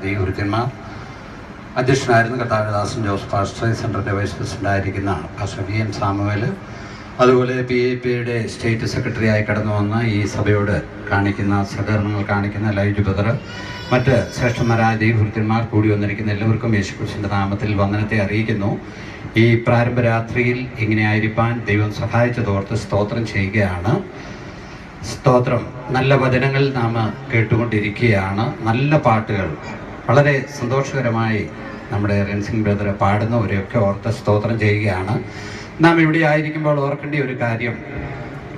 ദൈവവൃത്യന്മാർ, അധ്യക്ഷനായിരുന്ന കർത്താവിദാസൻ ജോസ് പാസ്റ്റർ, സെൻട്രലിൻ്റെ വൈസ് പ്രസിഡൻ്റായിരിക്കുന്ന പാസ്റ്റർ VM സാമുവേൽ, അതുപോലെ PAPയുടെ സ്റ്റേറ്റ് സെക്രട്ടറി ആയി കടന്നു വന്ന ഈ സഭയോട് കാണിക്കുന്ന സഹകരണങ്ങൾ കാണിക്കുന്ന ലൈജു ബ്രദർ, മറ്റ് ശ്രേഷ്ഠന്മാരായ ദൈവവൃത്യന്മാർ കൂടി വന്നിരിക്കുന്ന എല്ലാവർക്കും യേശുക്രിസ്തുവിൻ്റെ നാമത്തിൽ വന്ദനത്തെ അറിയിക്കുന്നു. ഈ പ്രാരംഭരാത്രിയിൽ ഇങ്ങനെയായിരിക്കാൻ ദൈവം സഹായിച്ചതോർത്ത് സ്തോത്രം ചെയ്യുകയാണ്. സ്തോത്രം. നല്ല വചനങ്ങൾ നാം കേട്ടുകൊണ്ടിരിക്കുകയാണ്. നല്ല പാട്ടുകൾ വളരെ സന്തോഷകരമായി നമ്മുടെ റെൻസിംഗ് ബ്രദർ പാടുന്നവരെയൊക്കെ ഓർത്ത് സ്തോത്രം ചെയ്യുകയാണ്. നാം ഇവിടെ ആയിരിക്കുമ്പോൾ ഓർക്കേണ്ട ഒരു കാര്യം,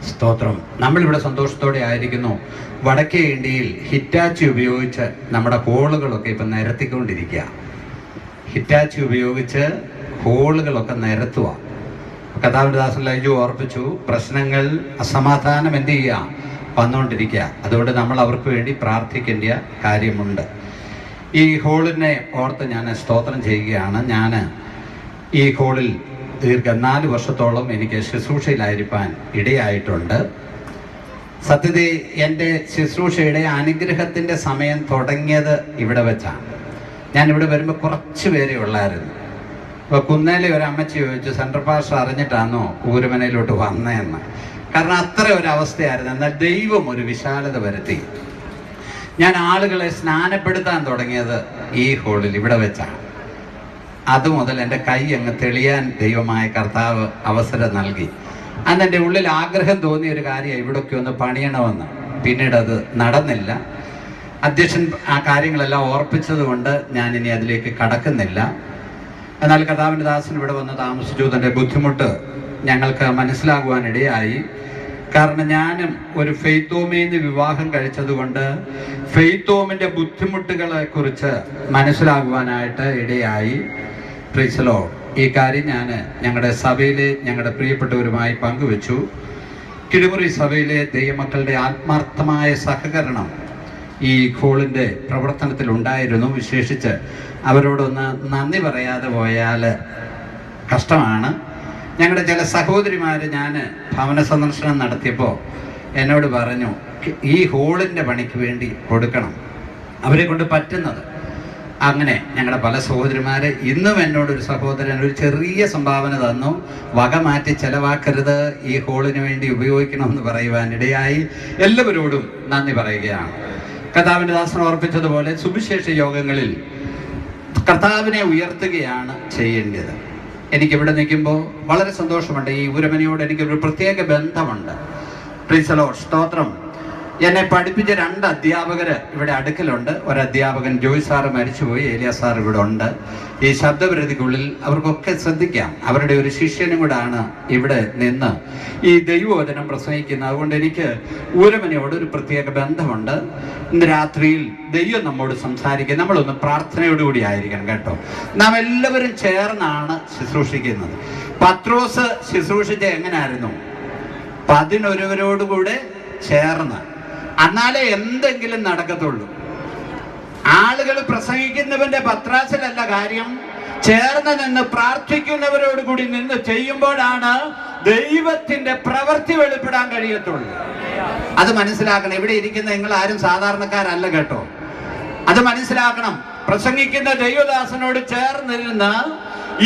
സ്തോത്രം, നമ്മളിവിടെ സന്തോഷത്തോടെ ആയിരിക്കുന്നു. വടക്കേ ഇന്ത്യയിൽ ഹിറ്റാച്ചി ഉപയോഗിച്ച് നമ്മുടെ ഹോളുകളൊക്കെ ഇപ്പം നിരത്തിക്കൊണ്ടിരിക്കുക. ഹിറ്റാച്ചി ഉപയോഗിച്ച് ഹോളുകളൊക്കെ നിരത്തുക. കർത്താവിൻ്റെ ദാസൻ ലൈജു ഓർപ്പിച്ചു, പ്രശ്നങ്ങൾ, അസമാധാനം എന്ത് ചെയ്യുക, വന്നുകൊണ്ടിരിക്കുക. അതുകൊണ്ട് നമ്മൾ അവർക്ക് വേണ്ടി പ്രാർത്ഥിക്കേണ്ട കാര്യമുണ്ട്. ഈ ഹോളിനെ ഓർത്ത് ഞാൻ സ്തോത്രം ചെയ്യുകയാണ്. ഞാൻ ഈ ഹോളിൽ 4 വർഷത്തോളം എനിക്ക് ശുശ്രൂഷയിലായിരിക്കാൻ ഇടയായിട്ടുണ്ട്. സത്യത്തിൽ എൻ്റെ ശുശ്രൂഷയുടെ അനുഗ്രഹത്തിൻ്റെ സമയം തുടങ്ങിയത് ഇവിടെ വെച്ചാണ്. ഞാനിവിടെ വരുമ്പോൾ കുറച്ച് പേരെ ഉള്ളായിരുന്നു. അപ്പോൾ കുന്നേലെ ഒരു അമ്മച്ചി ചോദിച്ചു, സെൻട്രൽ പാസ്റ്റർ അറിഞ്ഞിട്ടാണോ ഊരുമനയിലോട്ട് വന്നതെന്ന്. കാരണം അത്ര ഒരു അവസ്ഥയായിരുന്നു. എന്നാൽ ദൈവം ഒരു വിശാലത വരുത്തി. ഞാൻ ആളുകളെ സ്നാനപ്പെടുത്താൻ തുടങ്ങിയത് ഈ ഹോളിൽ ഇവിടെ വെച്ചാണ്. അതുമുതൽ എൻ്റെ കൈ അങ്ങ് തെളിയാൻ ദൈവമായ കർത്താവ് അവസരം നൽകി. അന്ന് എൻ്റെ ഉള്ളിൽ ആഗ്രഹം തോന്നിയ ഒരു കാര്യം ഇവിടൊക്കെ ഒന്ന് പണിയണമെന്ന്. പിന്നീട് അത് നടന്നില്ല. അധ്യക്ഷൻ ആ കാര്യങ്ങളെല്ലാം ഓർപ്പിച്ചത് കൊണ്ട് ഞാനിനി അതിലേക്ക് കടക്കുന്നില്ല. എന്നാൽ കർത്താവിൻ്റെ ദാസൻ ഇവിടെ വന്ന് താമസിച്ചു. തൻ്റെ ബുദ്ധിമുട്ട് ഞങ്ങൾക്ക് മനസ്സിലാകുവാനിടയായി. കാരണം ഞാനും ഒരു ഫെയ്ത്തോമിന്ന് വിവാഹം കഴിച്ചതുകൊണ്ട് ഫെയ്ത്തോമിൻ്റെ ബുദ്ധിമുട്ടുകളെ കുറിച്ച് മനസ്സിലാകുവാനായിട്ട് ഇടയായി. Price the Lord. ഈ കാര്യം ഞാൻ ഞങ്ങളുടെ സഭയിലെ ഞങ്ങളുടെ പ്രിയപ്പെട്ടവരുമായി പങ്കുവെച്ചു. കിളിമുറി സഭയിലെ ദൈവമക്കളുടെ ആത്മാർത്ഥമായ സഹകരണം ഈ ഹോളിൻ്റെ പ്രവർത്തനത്തിലുണ്ടായിരുന്നു. വിശേഷിച്ച് അവരോടൊന്ന് നന്ദി പറയാതെ പോയാൽ കഷ്ടമാണ്. ഞങ്ങളുടെ ചില സഹോദരിമാർ, ഞാൻ ഭവന സന്ദർശനം നടത്തിയപ്പോൾ എന്നോട് പറഞ്ഞു, ഈ ഹോളിൻ്റെ പണിക്ക് വേണ്ടി കൊടുക്കണം, അവരെ കൊണ്ട് പറ്റുന്നത്. അങ്ങനെ ഞങ്ങളുടെ പല സഹോദരിമാർ, ഇന്നും എന്നോടൊരു സഹോദരൻ ഒരു ചെറിയ സംഭാവന തന്നു. വക മാറ്റി ചെലവാക്കരുത്, ഈ ഹോളിന് വേണ്ടി ഉപയോഗിക്കണമെന്ന് പറയുവാനിടയായി. എല്ലാവരോടും നന്ദി പറയുകയാണ്. കർത്താവിൻ്റെ ദാസൻ ഓർപ്പിച്ചതുപോലെ സുവിശേഷ യോഗങ്ങളിൽ കർത്താവിനെ ഉയർത്തുകയാണ് ചെയ്യേണ്ടത്. എനിക്കിവിടെ നിൽക്കുമ്പോൾ വളരെ സന്തോഷമുണ്ട്. ഈ ഊരമനയോട് എനിക്കൊരു പ്രത്യേക ബന്ധമുണ്ട്. Price the lord. സ്തോത്രം. എന്നെ പഠിപ്പിച്ച 2 അധ്യാപകർ ഇവിടെ അടുക്കലുണ്ട്. ഒരു അധ്യാപകൻ ജോയ് സാറ് മരിച്ചുപോയി, ഏലിയ സാർ ഇവിടെ ഉണ്ട്. ഈ ശബ്ദപരിധിക്കുള്ളിൽ അവർക്കൊക്കെ ശ്രദ്ധിക്കാം. അവരുടെ ഒരു ശിഷ്യനും കൂടാണ് ഇവിടെ നിന്ന് ഈ ദൈവവചനം പ്രസംഗിക്കുന്നത്. അതുകൊണ്ട് എനിക്ക് ഊരമനയോട് ഒരു പ്രത്യേക ബന്ധമുണ്ട്. ഇന്ന് രാത്രിയിൽ ദൈവം നമ്മോട് സംസാരിക്കുക. നമ്മളൊന്ന് പ്രാർത്ഥനയോടുകൂടി ആയിരിക്കണം കേട്ടോ. നാം എല്ലാവരും ചേർന്നാണ് ശുശ്രൂഷിക്കുന്നത്. പത്രോസ് ശുശ്രൂഷിച്ച എങ്ങനായിരുന്നു? 11 ചേർന്ന്. എന്നാലേ എന്തെങ്കിലും നടക്കത്തുള്ളൂ. ആളുകൾ പ്രസംഗിക്കുന്നവന്റെ പത്രാസിലല്ല കാര്യം, ചേർന്ന് നിന്ന് പ്രാർത്ഥിക്കുന്നവരോട് കൂടി നിന്ന് ചെയ്യുമ്പോഴാണ് ദൈവത്തിന്റെ പ്രവൃത്തി വെളിപ്പെടാൻ കഴിയത്തുള്ളൂ. അത് മനസ്സിലാക്കണം. ഇവിടെ ഇരിക്കുന്ന നിങ്ങൾ ആരും സാധാരണക്കാരല്ല കേട്ടോ. അത് മനസ്സിലാക്കണം. പ്രസംഗിക്കുന്ന ദൈവദാസനോട് ചേർന്നിരുന്ന്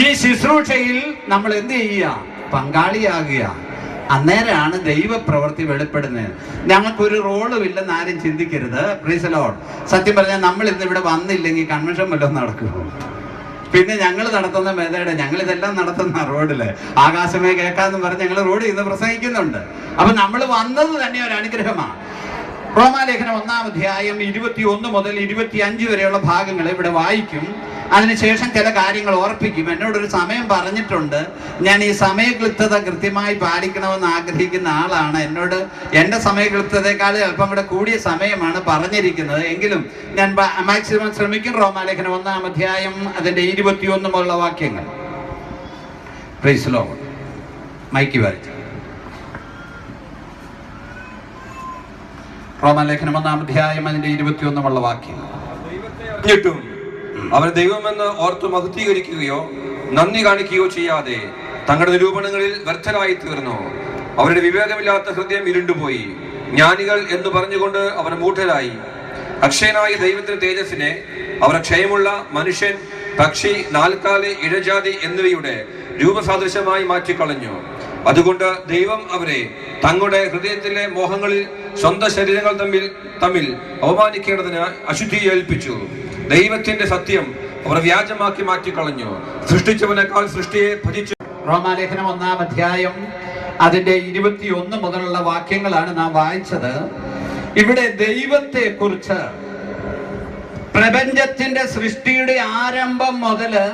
ഈ ശുശ്രൂഷയിൽ നമ്മൾ എന്ത് ചെയ്യുക? പങ്കാളിയാകുക. അന്നേരമാണ് ദൈവപ്രവൃത്തി വെളിപ്പെടുന്നത്. ഞങ്ങൾക്കൊരു റോളും ഇല്ലെന്ന് ആരും ചിന്തിക്കരുത്. Price the Lord. സത്യം പറഞ്ഞാൽ നമ്മൾ ഇന്ന് ഇവിടെ വന്നില്ലെങ്കിൽ കൺവെൻഷൻ വല്ലതും നടക്കുമോ? പിന്നെ ഞങ്ങൾ നടത്തുന്ന മെതേഡ്, ഞങ്ങളിതെല്ലാം നടത്തുന്ന റോഡില് ആകാശമേ കേൾക്കാന്ന് പറഞ്ഞ് ഞങ്ങൾ റോഡിൽ ഇന്ന് പ്രസംഗിക്കുന്നുണ്ട്. അപ്പൊ നമ്മൾ വന്നത് തന്നെ ഒരു അനുഗ്രഹമാണ്. റോമാലേഖനം 1-ാം അധ്യായം 21 മുതൽ 25 വരെയുള്ള ഭാഗങ്ങൾ ഇവിടെ വായിക്കും. അതിനുശേഷം ചില കാര്യങ്ങൾ ഓർപ്പിക്കും. എന്നോടൊരു സമയം പറഞ്ഞിട്ടുണ്ട്. ഞാൻ ഈ സമയക്ലിപ്തത കൃത്യമായി പാലിക്കണമെന്ന് ആഗ്രഹിക്കുന്ന ആളാണ്. എന്നോട് എൻ്റെ സമയക്ലിപ്തതയെക്കാൾ അല്പം കൂടെ കൂടിയ സമയമാണ് പറഞ്ഞിരിക്കുന്നത്. എങ്കിലും ഞാൻ മാക്സിമം ശ്രമിക്കും. റോമാലേഖനം 1-ാം അധ്യായം അതിൻ്റെ 21 മുതലുള്ള വാക്യങ്ങൾ. Price the Lord. മൈക്ക് വായിച്ചു. റോമാലേഖനം 1-ാം അധ്യായം അതിൻ്റെ 21 മുതലുള്ള വാക്യങ്ങൾ. അവർ ദൈവമെന്ന് ഓർത്തു മഹത്വീകരിക്കുകയോ നന്ദി കാണിക്കുകയോ ചെയ്യാതെ തങ്ങളുടെ നിരൂപണങ്ങളിൽ വ്യർത്ഥരായി തീർന്നു. അവരുടെ വിവേകമില്ലാത്ത ഹൃദയം ഇരുണ്ടുപോയി. ജ്ഞാനികൾ എന്ന് പറഞ്ഞുകൊണ്ട് അവർ മൂഢരായി. അക്ഷയനായ ദൈവത്തിന്റെ തേജസ്സിനെ അവർ ക്ഷയമുള്ള മനുഷ്യൻ, പക്ഷി, നാൽക്കാലി, ഇഴജാതി എന്നിവയുടെ രൂപസാദൃശ്യമായി മാറ്റിക്കളഞ്ഞു. അതുകൊണ്ട് ദൈവം അവരെ തങ്ങളുടെ ഹൃദയത്തിലെ മോഹങ്ങളിൽ സ്വന്തം ശരീരങ്ങൾ തമ്മിൽ അവമാനിക്കേണ്ടതിന് അശുദ്ധിയെ ഏൽപ്പിച്ചു. ദൈവത്തിന്റെ സത്യം അവർ വ്യാജമാക്കി മാറ്റിക്കളഞ്ഞു. സൃഷ്ടിച്ചവനേക്കാൾ സൃഷ്ടിയെ ഭജിച്ചു. റോമാലേഖനം 1-ാം അധ്യായം അതിന്റെ 21 മുതലുള്ള വാക്യങ്ങളാണ് നാം വായിച്ചത്. ഇവിടെ ദൈവത്തെ കുറിച്ച് പ്രപഞ്ചത്തിന്റെ സൃഷ്ടിയുടെ ആരംഭം മുതല്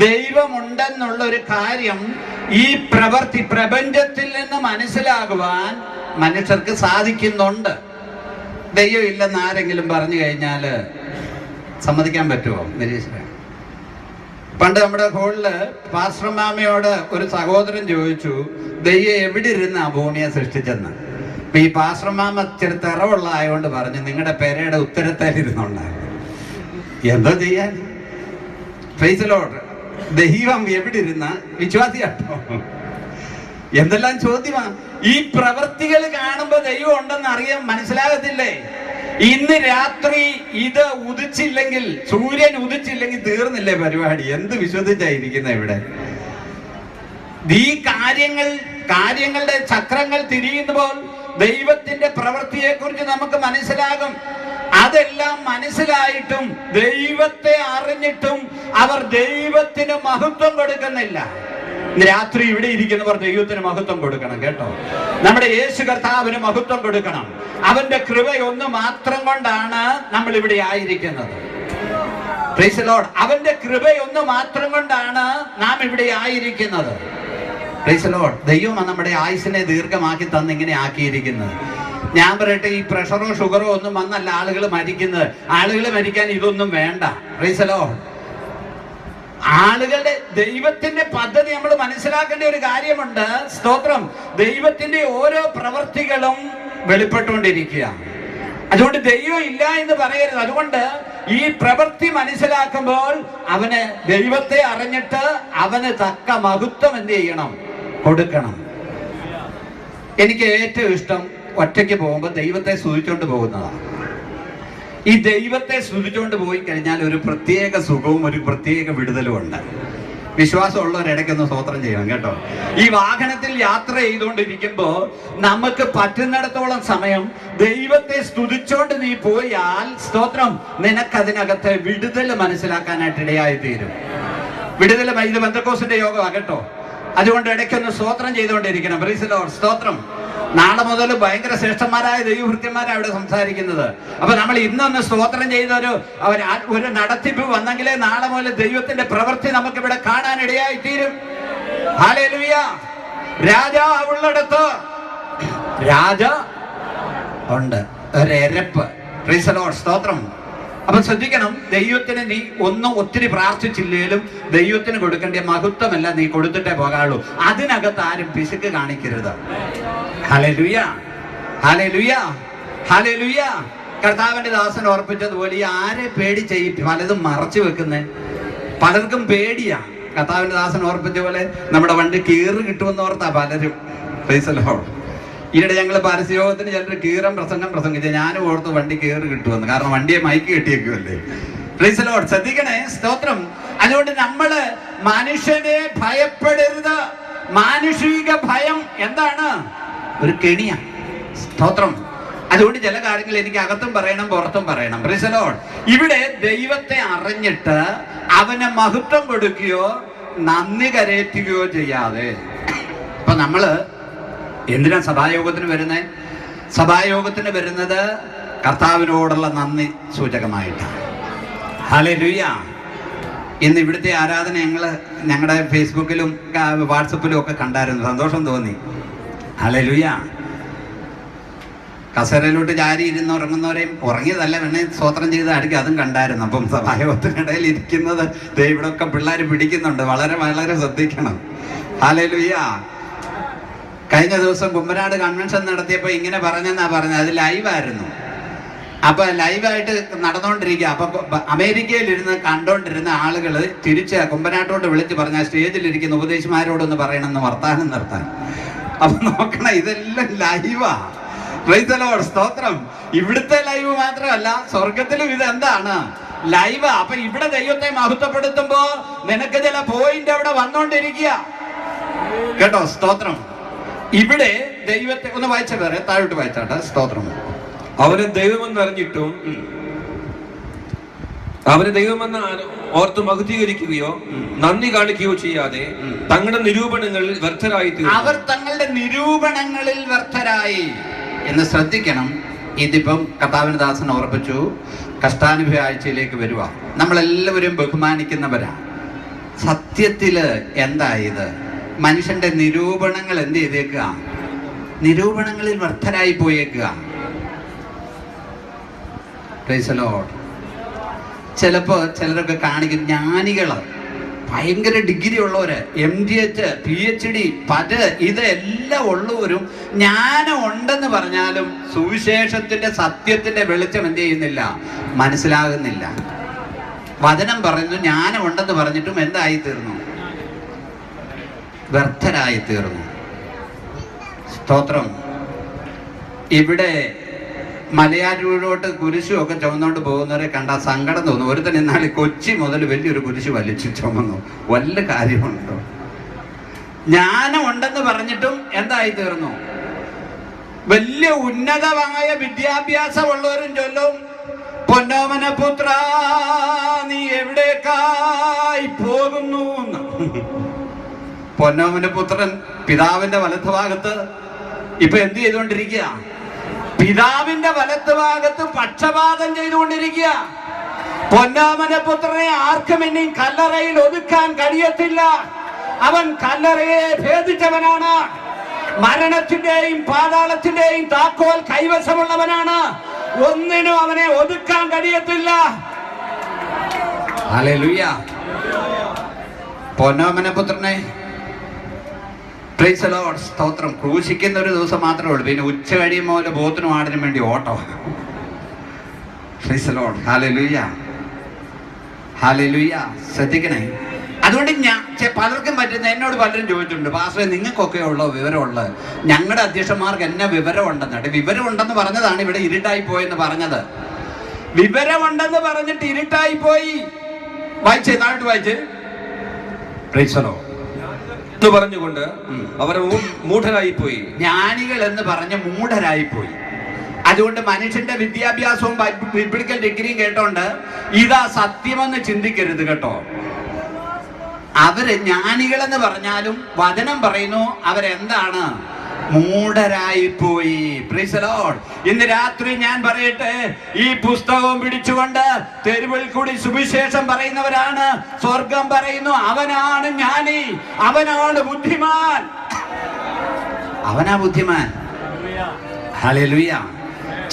ദൈവമുണ്ടെന്നുള്ള ഒരു കാര്യം ഈ പ്രപഞ്ചത്തിൽ നിന്ന് മനസ്സിലാകുവാൻ മനുഷ്യർക്ക് സാധിക്കുന്നുണ്ട്. ദൈവം ഇല്ലെന്ന് ആരെങ്കിലും പറഞ്ഞു കഴിഞ്ഞാല് സമ്മതിക്കാൻ പറ്റുമോ? നിരീശ്വരൻ. പണ്ട് നമ്മുടെ ഹോളില് പാസ്റ്റർ മാമയോട് ഒരു സഹോദരൻ ചോദിച്ചു, ദൈവം എവിടെ ഇരുന്നാ ഭൂമിയെ സൃഷ്ടിച്ചെന്ന്. അപ്പൊ ഈ പാസ്റ്റർ മാമ ഇച്ചിരി തെറവുള്ള ആയതുകൊണ്ട് പറഞ്ഞു, നിങ്ങളുടെ പെരയുടെ ഉത്തരത്താലിരുന്നുണ്ടായിരുന്നു. എന്തോ ചെയ്യാൻ? Price the Lord. ദൈവം എവിടെ ഇരുന്ന വിശ്വാസിയാട്ടോ. എന്തെല്ലാം ചോദ്യമാ! ഈ പ്രവൃത്തികൾ കാണുമ്പോ ദൈവം ഉണ്ടെന്ന് അറിയാൻ മനസ്സിലാകത്തില്ലേ? ഇന്ന് രാത്രി ഇത് ഉദിച്ചില്ലെങ്കിൽ, സൂര്യൻ ഉദിച്ചില്ലെങ്കിൽ തീർന്നില്ലേ പരിപാടി? എന്ത് വിശ്വസിച്ചായിരിക്കുന്ന ഇവിടെ? ഈ കാര്യങ്ങളുടെ ചക്രങ്ങൾ തിരിയുമ്പോൾ ദൈവത്തിന്റെ പ്രവൃത്തിയെ കുറിച്ച് നമുക്ക് മനസ്സിലാകും. അതെല്ലാം മനസ്സിലായിട്ടും ദൈവത്തെ അറിഞ്ഞിട്ടും അവർ ദൈവത്തിന് മഹത്വം കൊടുക്കുന്നില്ല. രാത്രി ഇവിടെ ഇരിക്കുന്നവർ ദൈവത്തിന് മഹത്വം കൊടുക്കണം കേട്ടോ. നമ്മുടെ യേശു കർത്താവിന് മഹത്വം കൊടുക്കണം. അവന്റെ കൃപയൊന്ന് മാത്രം കൊണ്ടാണ് നമ്മൾ ഇവിടെ ആയിരിക്കുന്നത്. Price the Lord. അവന്റെ കൃപയൊന്ന് മാത്രം കൊണ്ടാണ് നാം ഇവിടെ ആയിരിക്കുന്നത്. Price the Lord. ദൈവം നമ്മുടെ ആയുസിനെ ദീർഘമാക്കി തന്ന് ഇങ്ങനെ ആക്കിയിരിക്കുന്നത്. ഞാൻ പറയട്ടെ, ഈ പ്രഷറോ ഷുഗറോ ഒന്നും വന്നല്ല ആളുകൾ മരിക്കുന്നത്. ആളുകൾ മരിക്കാൻ ഇതൊന്നും വേണ്ട. Price the Lord. ആളുകളുടെ ദൈവത്തിന്റെ പദ്ധതി നമ്മൾ മനസ്സിലാക്കേണ്ട ഒരു കാര്യമുണ്ട്. സ്തോത്രം. ദൈവത്തിന്റെ ഓരോ പ്രവൃത്തികളും വെളിപ്പെട്ടുകൊണ്ടിരിക്കുകയാണ്. അതുകൊണ്ട് ദൈവം ഇല്ല എന്ന് പറയരുത്. അതുകൊണ്ട് ഈ പ്രവൃത്തി മനസ്സിലാക്കുമ്പോൾ അവന് ദൈവത്തെ അറിഞ്ഞിട്ട് അവന് തക്ക മഹത്വം എന്ത് ചെയ്യണം? കൊടുക്കണം. എനിക്ക് ഏറ്റവും ഇഷ്ടം ഒറ്റയ്ക്ക് പോകുമ്പോൾ ദൈവത്തെ സ്തുതിച്ചുകൊണ്ട് പോകുന്നതാണ്. ഈ ദൈവത്തെ സ്തുതിച്ചുകൊണ്ട് പോയി കഴിഞ്ഞാൽ ഒരു പ്രത്യേക സുഖവും ഒരു പ്രത്യേക വിടുതലും ഉണ്ട്. വിശ്വാസമുള്ളവരിടയ്ക്കൊന്ന് സ്തോത്രം ചെയ്യണം കേട്ടോ. ഈ വാഹനത്തിൽ യാത്ര ചെയ്തുകൊണ്ടിരിക്കുമ്പോ നമുക്ക് പറ്റുന്നിടത്തോളം സമയം ദൈവത്തെ സ്തുതിച്ചോണ്ട് നീ പോയാൽ, സ്തോത്രം, നിനക്കതിനകത്ത് വിടുതൽ മനസ്സിലാക്കാനായിട്ട് ഇടയായി തീരും. വിടുതൽ ഇത് പെന്തക്കോസ്തിന്റെ യോഗമാണ് കേട്ടോ. അതുകൊണ്ട് ഇടയ്ക്കൊന്ന് സ്തോത്രം ചെയ്തുകൊണ്ടിരിക്കണം. Praise the lord. സ്തോത്രം. നാളെ മുതൽ ഭയങ്കര ശ്രേഷ്ഠന്മാരായ ദൈവഭൃത്യന്മാരാണ് അവിടെ സംസാരിക്കുന്നത്. അപ്പൊ നമ്മൾ ഇന്നൊന്ന് സ്തോത്രം ചെയ്ത ഒരു നടത്തിപ്പ് വന്നെങ്കിലേ നാളെ മുതൽ ദൈവത്തിന്റെ പ്രവൃത്തി നമുക്ക് ഇവിടെ കാണാൻ ഇടയായി തീരും. ഹല്ലേലൂയ. രാജാവുള്ളിടത്ത് രാജ ഉണ്ട്. ഒരെരപ്പ്. Praise the lord. സ്തോത്രം. അപ്പൊ ശ്രദ്ധിക്കണം, ദൈവത്തിന് നീ ഒന്നും ഒത്തിരി പ്രാർത്ഥിച്ചില്ലേലും ദൈവത്തിന് കൊടുക്കേണ്ട മഹത്വമല്ല നീ കൊടുത്തിട്ടേ പോകാറുള്ളൂ. അതിനകത്ത് ആരും പിശുക്ക് കാണിക്കരുത്. Hallelujah, hallelujah, hallelujah. കർത്താവിന്റെ ദാസൻ ഓർപ്പിച്ചതുപോലെ ഈ ആരെ പേടിച്ച ഈ പലതും മറച്ചു വെക്കുന്നേ? പലർക്കും പേടിയാ. കർത്താവിന്റെ ദാസൻ ഓർപ്പിച്ച പോലെ നമ്മുടെ വണ്ടി കീറ് കിട്ടുമെന്ന് ഓർത്താ പലരും. Price the Lord. ഈയിടെ ഞങ്ങൾ പരസ്യയോഗത്തിന് ചിലർ കീറൻ പ്രസംഗിച്ച ഞാനും ഓർത്ത് വണ്ടി കീറ് കിട്ടുമെന്ന്. കാരണം വണ്ടിയെ മൈക്ക് കെട്ടിയേക്കുമല്ലേ. Praise the lord. ശ്രദ്ധിക്കണേ. സ്തോത്രം. അതുകൊണ്ട് നമ്മള് മനുഷ്യനെ ഭയപ്പെടരുത്. മാനുഷിക ഭയം എന്താണ്? ഒരു കെണിയാ. സ്തോത്രം. അതുകൊണ്ട് ചില കാര്യങ്ങൾ എനിക്ക് അകത്തും പറയണം പുറത്തും പറയണം. Price the Lord. ഇവിടെ ദൈവത്തെ അറിഞ്ഞിട്ട് അവന് മഹത്വം കൊടുക്കുകയോ നന്ദി കരയറ്റുകയോ ചെയ്യാതെ, അപ്പൊ നമ്മള് എന്തിനാ സഭായോഗത്തിന് വരുന്നത്? സഭായോഗത്തിന് വരുന്നത് കർത്താവിനോടുള്ള നന്ദി സൂചകമായിട്ടാണ്. ഹല്ലേലൂയ. ഇന്ന് ഇവിടുത്തെ ആരാധന ഞങ്ങളുടെ ഫേസ്ബുക്കിലും വാട്സപ്പിലും ഒക്കെ കണ്ടായിരുന്നു. സന്തോഷം തോന്നി. ഹല്ലേലൂയ. കസേരയിലോട്ട് ചാരി ഇരുന്ന് ഉറങ്ങുന്നവരെയും, ഉറങ്ങിയതല്ല വേണേ സ്തോത്രം ചെയ്ത് അടിക്കും, അതും കണ്ടായിരുന്നു. അപ്പം സഭായോഗത്തിനിടയിൽ ഇരിക്കുന്നത് ഇവിടെ ഒക്കെ പിള്ളേർ പിടിക്കുന്നുണ്ട്. വളരെ വളരെ ശ്രദ്ധിക്കണം. ഹല്ലേലൂയ. കഴിഞ്ഞ ദിവസം കുമ്പനാട് കൺവെൻഷൻ നടത്തിയപ്പോൾ ഇങ്ങനെ പറഞ്ഞെന്നാ പറഞ്ഞത്. അത് ലൈവായിരുന്നു. അപ്പൊ ലൈവായിട്ട് നടന്നുകൊണ്ടിരിക്കുക. അപ്പൊ അമേരിക്കയിലിരുന്ന് കണ്ടോണ്ടിരുന്ന ആളുകൾ തിരിച്ച് കുമ്പനാട്ടോട്ട് വിളിച്ച് പറഞ്ഞ സ്റ്റേജിലിരിക്കുന്ന ഉപദേശിമാരോടൊന്ന് പറയണമെന്ന് വർത്താനം നിർത്താൻ. അപ്പൊ നോക്കണം, ഇതെല്ലാം ലൈവാ. Price the lord. സ്തോത്രം. ഇവിടുത്തെ ലൈവ് മാത്രമല്ല, സ്വർഗത്തിലും ഇതെന്താണ്? ലൈവ്. അപ്പൊ ഇവിടെ ദൈവത്തെ മഹത്വപ്പെടുത്തുമ്പോ നിനക്ക് ചില പോയിന്റ് അവിടെ വന്നോണ്ടിരിക്കുക കേട്ടോ. സ്തോത്രം. ഇവിടെ ദൈവത്തെ ഒന്ന് വായിച്ച വേറെ താഴോട്ട് വായിച്ചാട്ടെ. സ്തോത്രം. അവന് ദൈവമെന്ന് അറിഞ്ഞിട്ടും അവന് ദൈവമെന്ന് ഓർത്ത് മഹത്വീകരിക്കുകയോ നന്ദി കാണിക്കുകയോ ചെയ്യാതെ തങ്ങളുടെ നിരൂപണങ്ങളിൽ വ്യർത്ഥരായി തീർന്നു. അവർ തങ്ങളുടെ നിരൂപണങ്ങളിൽ വ്യർത്ഥരായി എന്ന് ശ്രദ്ധിക്കണം. ഇതിപ്പം കർത്താവിന്റെ ദാസൻ ഓർപ്പിച്ചു, കഷ്ടാനുഭവ ആഴ്ചയിലേക്ക് വരുക. നമ്മളെല്ലാവരും ബഹുമാനിക്കുന്നവരാണ്. സത്യത്തില് എന്തായത്? മനുഷ്യന്റെ നിരൂപണങ്ങൾ എന്ത് ചെയ്തേക്കുക? നിരൂപണങ്ങളിൽ വ്യർത്ഥരായി പോയേക്കുക. Praise the lord. ചിലപ്പോ ചിലരൊക്കെ കാണിക്കും ജ്ഞാനികള്, ഭയങ്കര ഡിഗ്രി ഉള്ളവര്, MDH PhD ഇതെല്ലാം ഉള്ളവരും ജ്ഞാനം ഉണ്ടെന്ന് പറഞ്ഞാലും സുവിശേഷത്തിന്റെ സത്യത്തിന്റെ വെളിച്ചം എന്ത് ചെയ്യുന്നില്ല? മനസ്സിലാകുന്നില്ല. വചനം പറയുന്നു ജ്ഞാനം ഉണ്ടെന്ന് പറഞ്ഞിട്ടും എന്തായി തീർന്നു? വ്യർത്ഥരായി തീർന്നു. സ്തോത്രം. ഇവിടെ മലയാറ്റൂരിലോട്ട് കുരിശും ഒക്കെ ചുമന്നുകൊണ്ട് പോകുന്നവരെ കണ്ടാൽ സങ്കടം തോന്നും. ഒരുത്തൻ എന്നാൽ കൊച്ചി മുതൽ വലിയൊരു കുരിശ് വലിച്ചു ചുമന്നു. വല്ല കാര്യമുണ്ടോ? ജ്ഞാനം ഉണ്ടെന്ന് പറഞ്ഞിട്ടും എന്തായി തീർന്നു? വലിയ ഉന്നതമായ വിദ്യാഭ്യാസമുള്ളവരും ചൊല്ലും, പൊന്നോമന പുത്ര നീ എവിടേക്കായി പോകുന്നു. പൊന്നോമന പുത്രൻ പിതാവിന്റെ വലത്തുഭാഗത്ത് ഇപ്പൊ എന്ത് ചെയ്തുകൊണ്ടിരിക്കുക? പിതാവിന്റെ വലത്തുഭാഗത്ത് പക്ഷപാതം ചെയ്തുകൊണ്ടിരിക്കുക. പൊന്നാമന പുത്രനെ ആർക്കും ഇനി കല്ലറയിൽ ഒതുക്കാൻ കഴിയത്തില്ല. അവൻ കല്ലറയെ ഭേദിച്ചവനാണ്. മരണത്തിന്റെയും പാതാളത്തിന്റെയും താക്കോൽ കൈവശമുള്ളവനാണ്. ഒന്നിനും അവനെ ഒതുക്കാൻ കഴിയത്തില്ല. ഹല്ലേലൂയ. പൊന്നാമന പുത്രനെ പ്രൈസ് ദി ലോർഡ്. സ്തോത്രം. ക്രൂശിക്കുന്ന ഒരു ദിവസം മാത്രമേ ഉള്ളൂ. പിന്നെ ഉച്ച കഴിയുമ്പോൾ പോലെ ബോത്തിനും ആടിനും വേണ്ടി auto. Price the lord. Hallelujah, hallelujah. ശ്രദ്ധിക്കണേ. അതുകൊണ്ട് പലർക്കും പറ്റുന്ന, എന്നോട് പലരും ചോദിച്ചിട്ടുണ്ട്, പാസ്റ്ററെ നിങ്ങൾക്കൊക്കെ ഉള്ളോ വിവരമുള്ളത്? ഞങ്ങളുടെ അധ്യക്ഷന്മാർക്ക് എന്നെ വിവരമുണ്ടെന്നിട്ട്. വിവരമുണ്ടെന്ന് പറഞ്ഞതാണ് ഇവിടെ ഇരുട്ടായി പോയെന്ന് പറഞ്ഞത്. വിവരമുണ്ടെന്ന് പറഞ്ഞിട്ട് ഇരുട്ടായി പോയി. വായിച്ചേ, താഴോട്ട് വായിച്ചേ. പ്രൈസ് ദി ലോർഡ് എന്ന് പറഞ്ഞുകൊണ്ട് അവർ മൂഢരായി പോയി. ജ്ഞാനികൾ എന്ന് പറഞ്ഞ് മൂഢരായി പോയി. അതുകൊണ്ട് മനുഷ്യന്റെ വിദ്യാഭ്യാസവും ബൈബിളിക്കൽ ഡിഗ്രിയും കേട്ടോണ്ട് ഇതാ സത്യമെന്ന് ചിന്തിക്കരുത് കേട്ടോ. അവര് ജ്ഞാനികളെന്ന് പറഞ്ഞാലും വചനം പറയുന്നു അവരെന്താണ്? മൂഢരായി പോയി. Price the Lord. ഇന്ന് രാത്രി ഞാൻ പറയട്ടെ, ഈ പുസ്തകവും പിടിച്ചുകൊണ്ട് തെരുവിൽ കൂടി സുവിശേഷം പറയുന്നവരാണ്. സ്വർഗം പറയുന്നു അവനാണ് ജ്ഞാനി, അവനാണ് ബുദ്ധിമാൻ, അവനാ ബുദ്ധിമാൻ. ഹല്ലേലൂയ.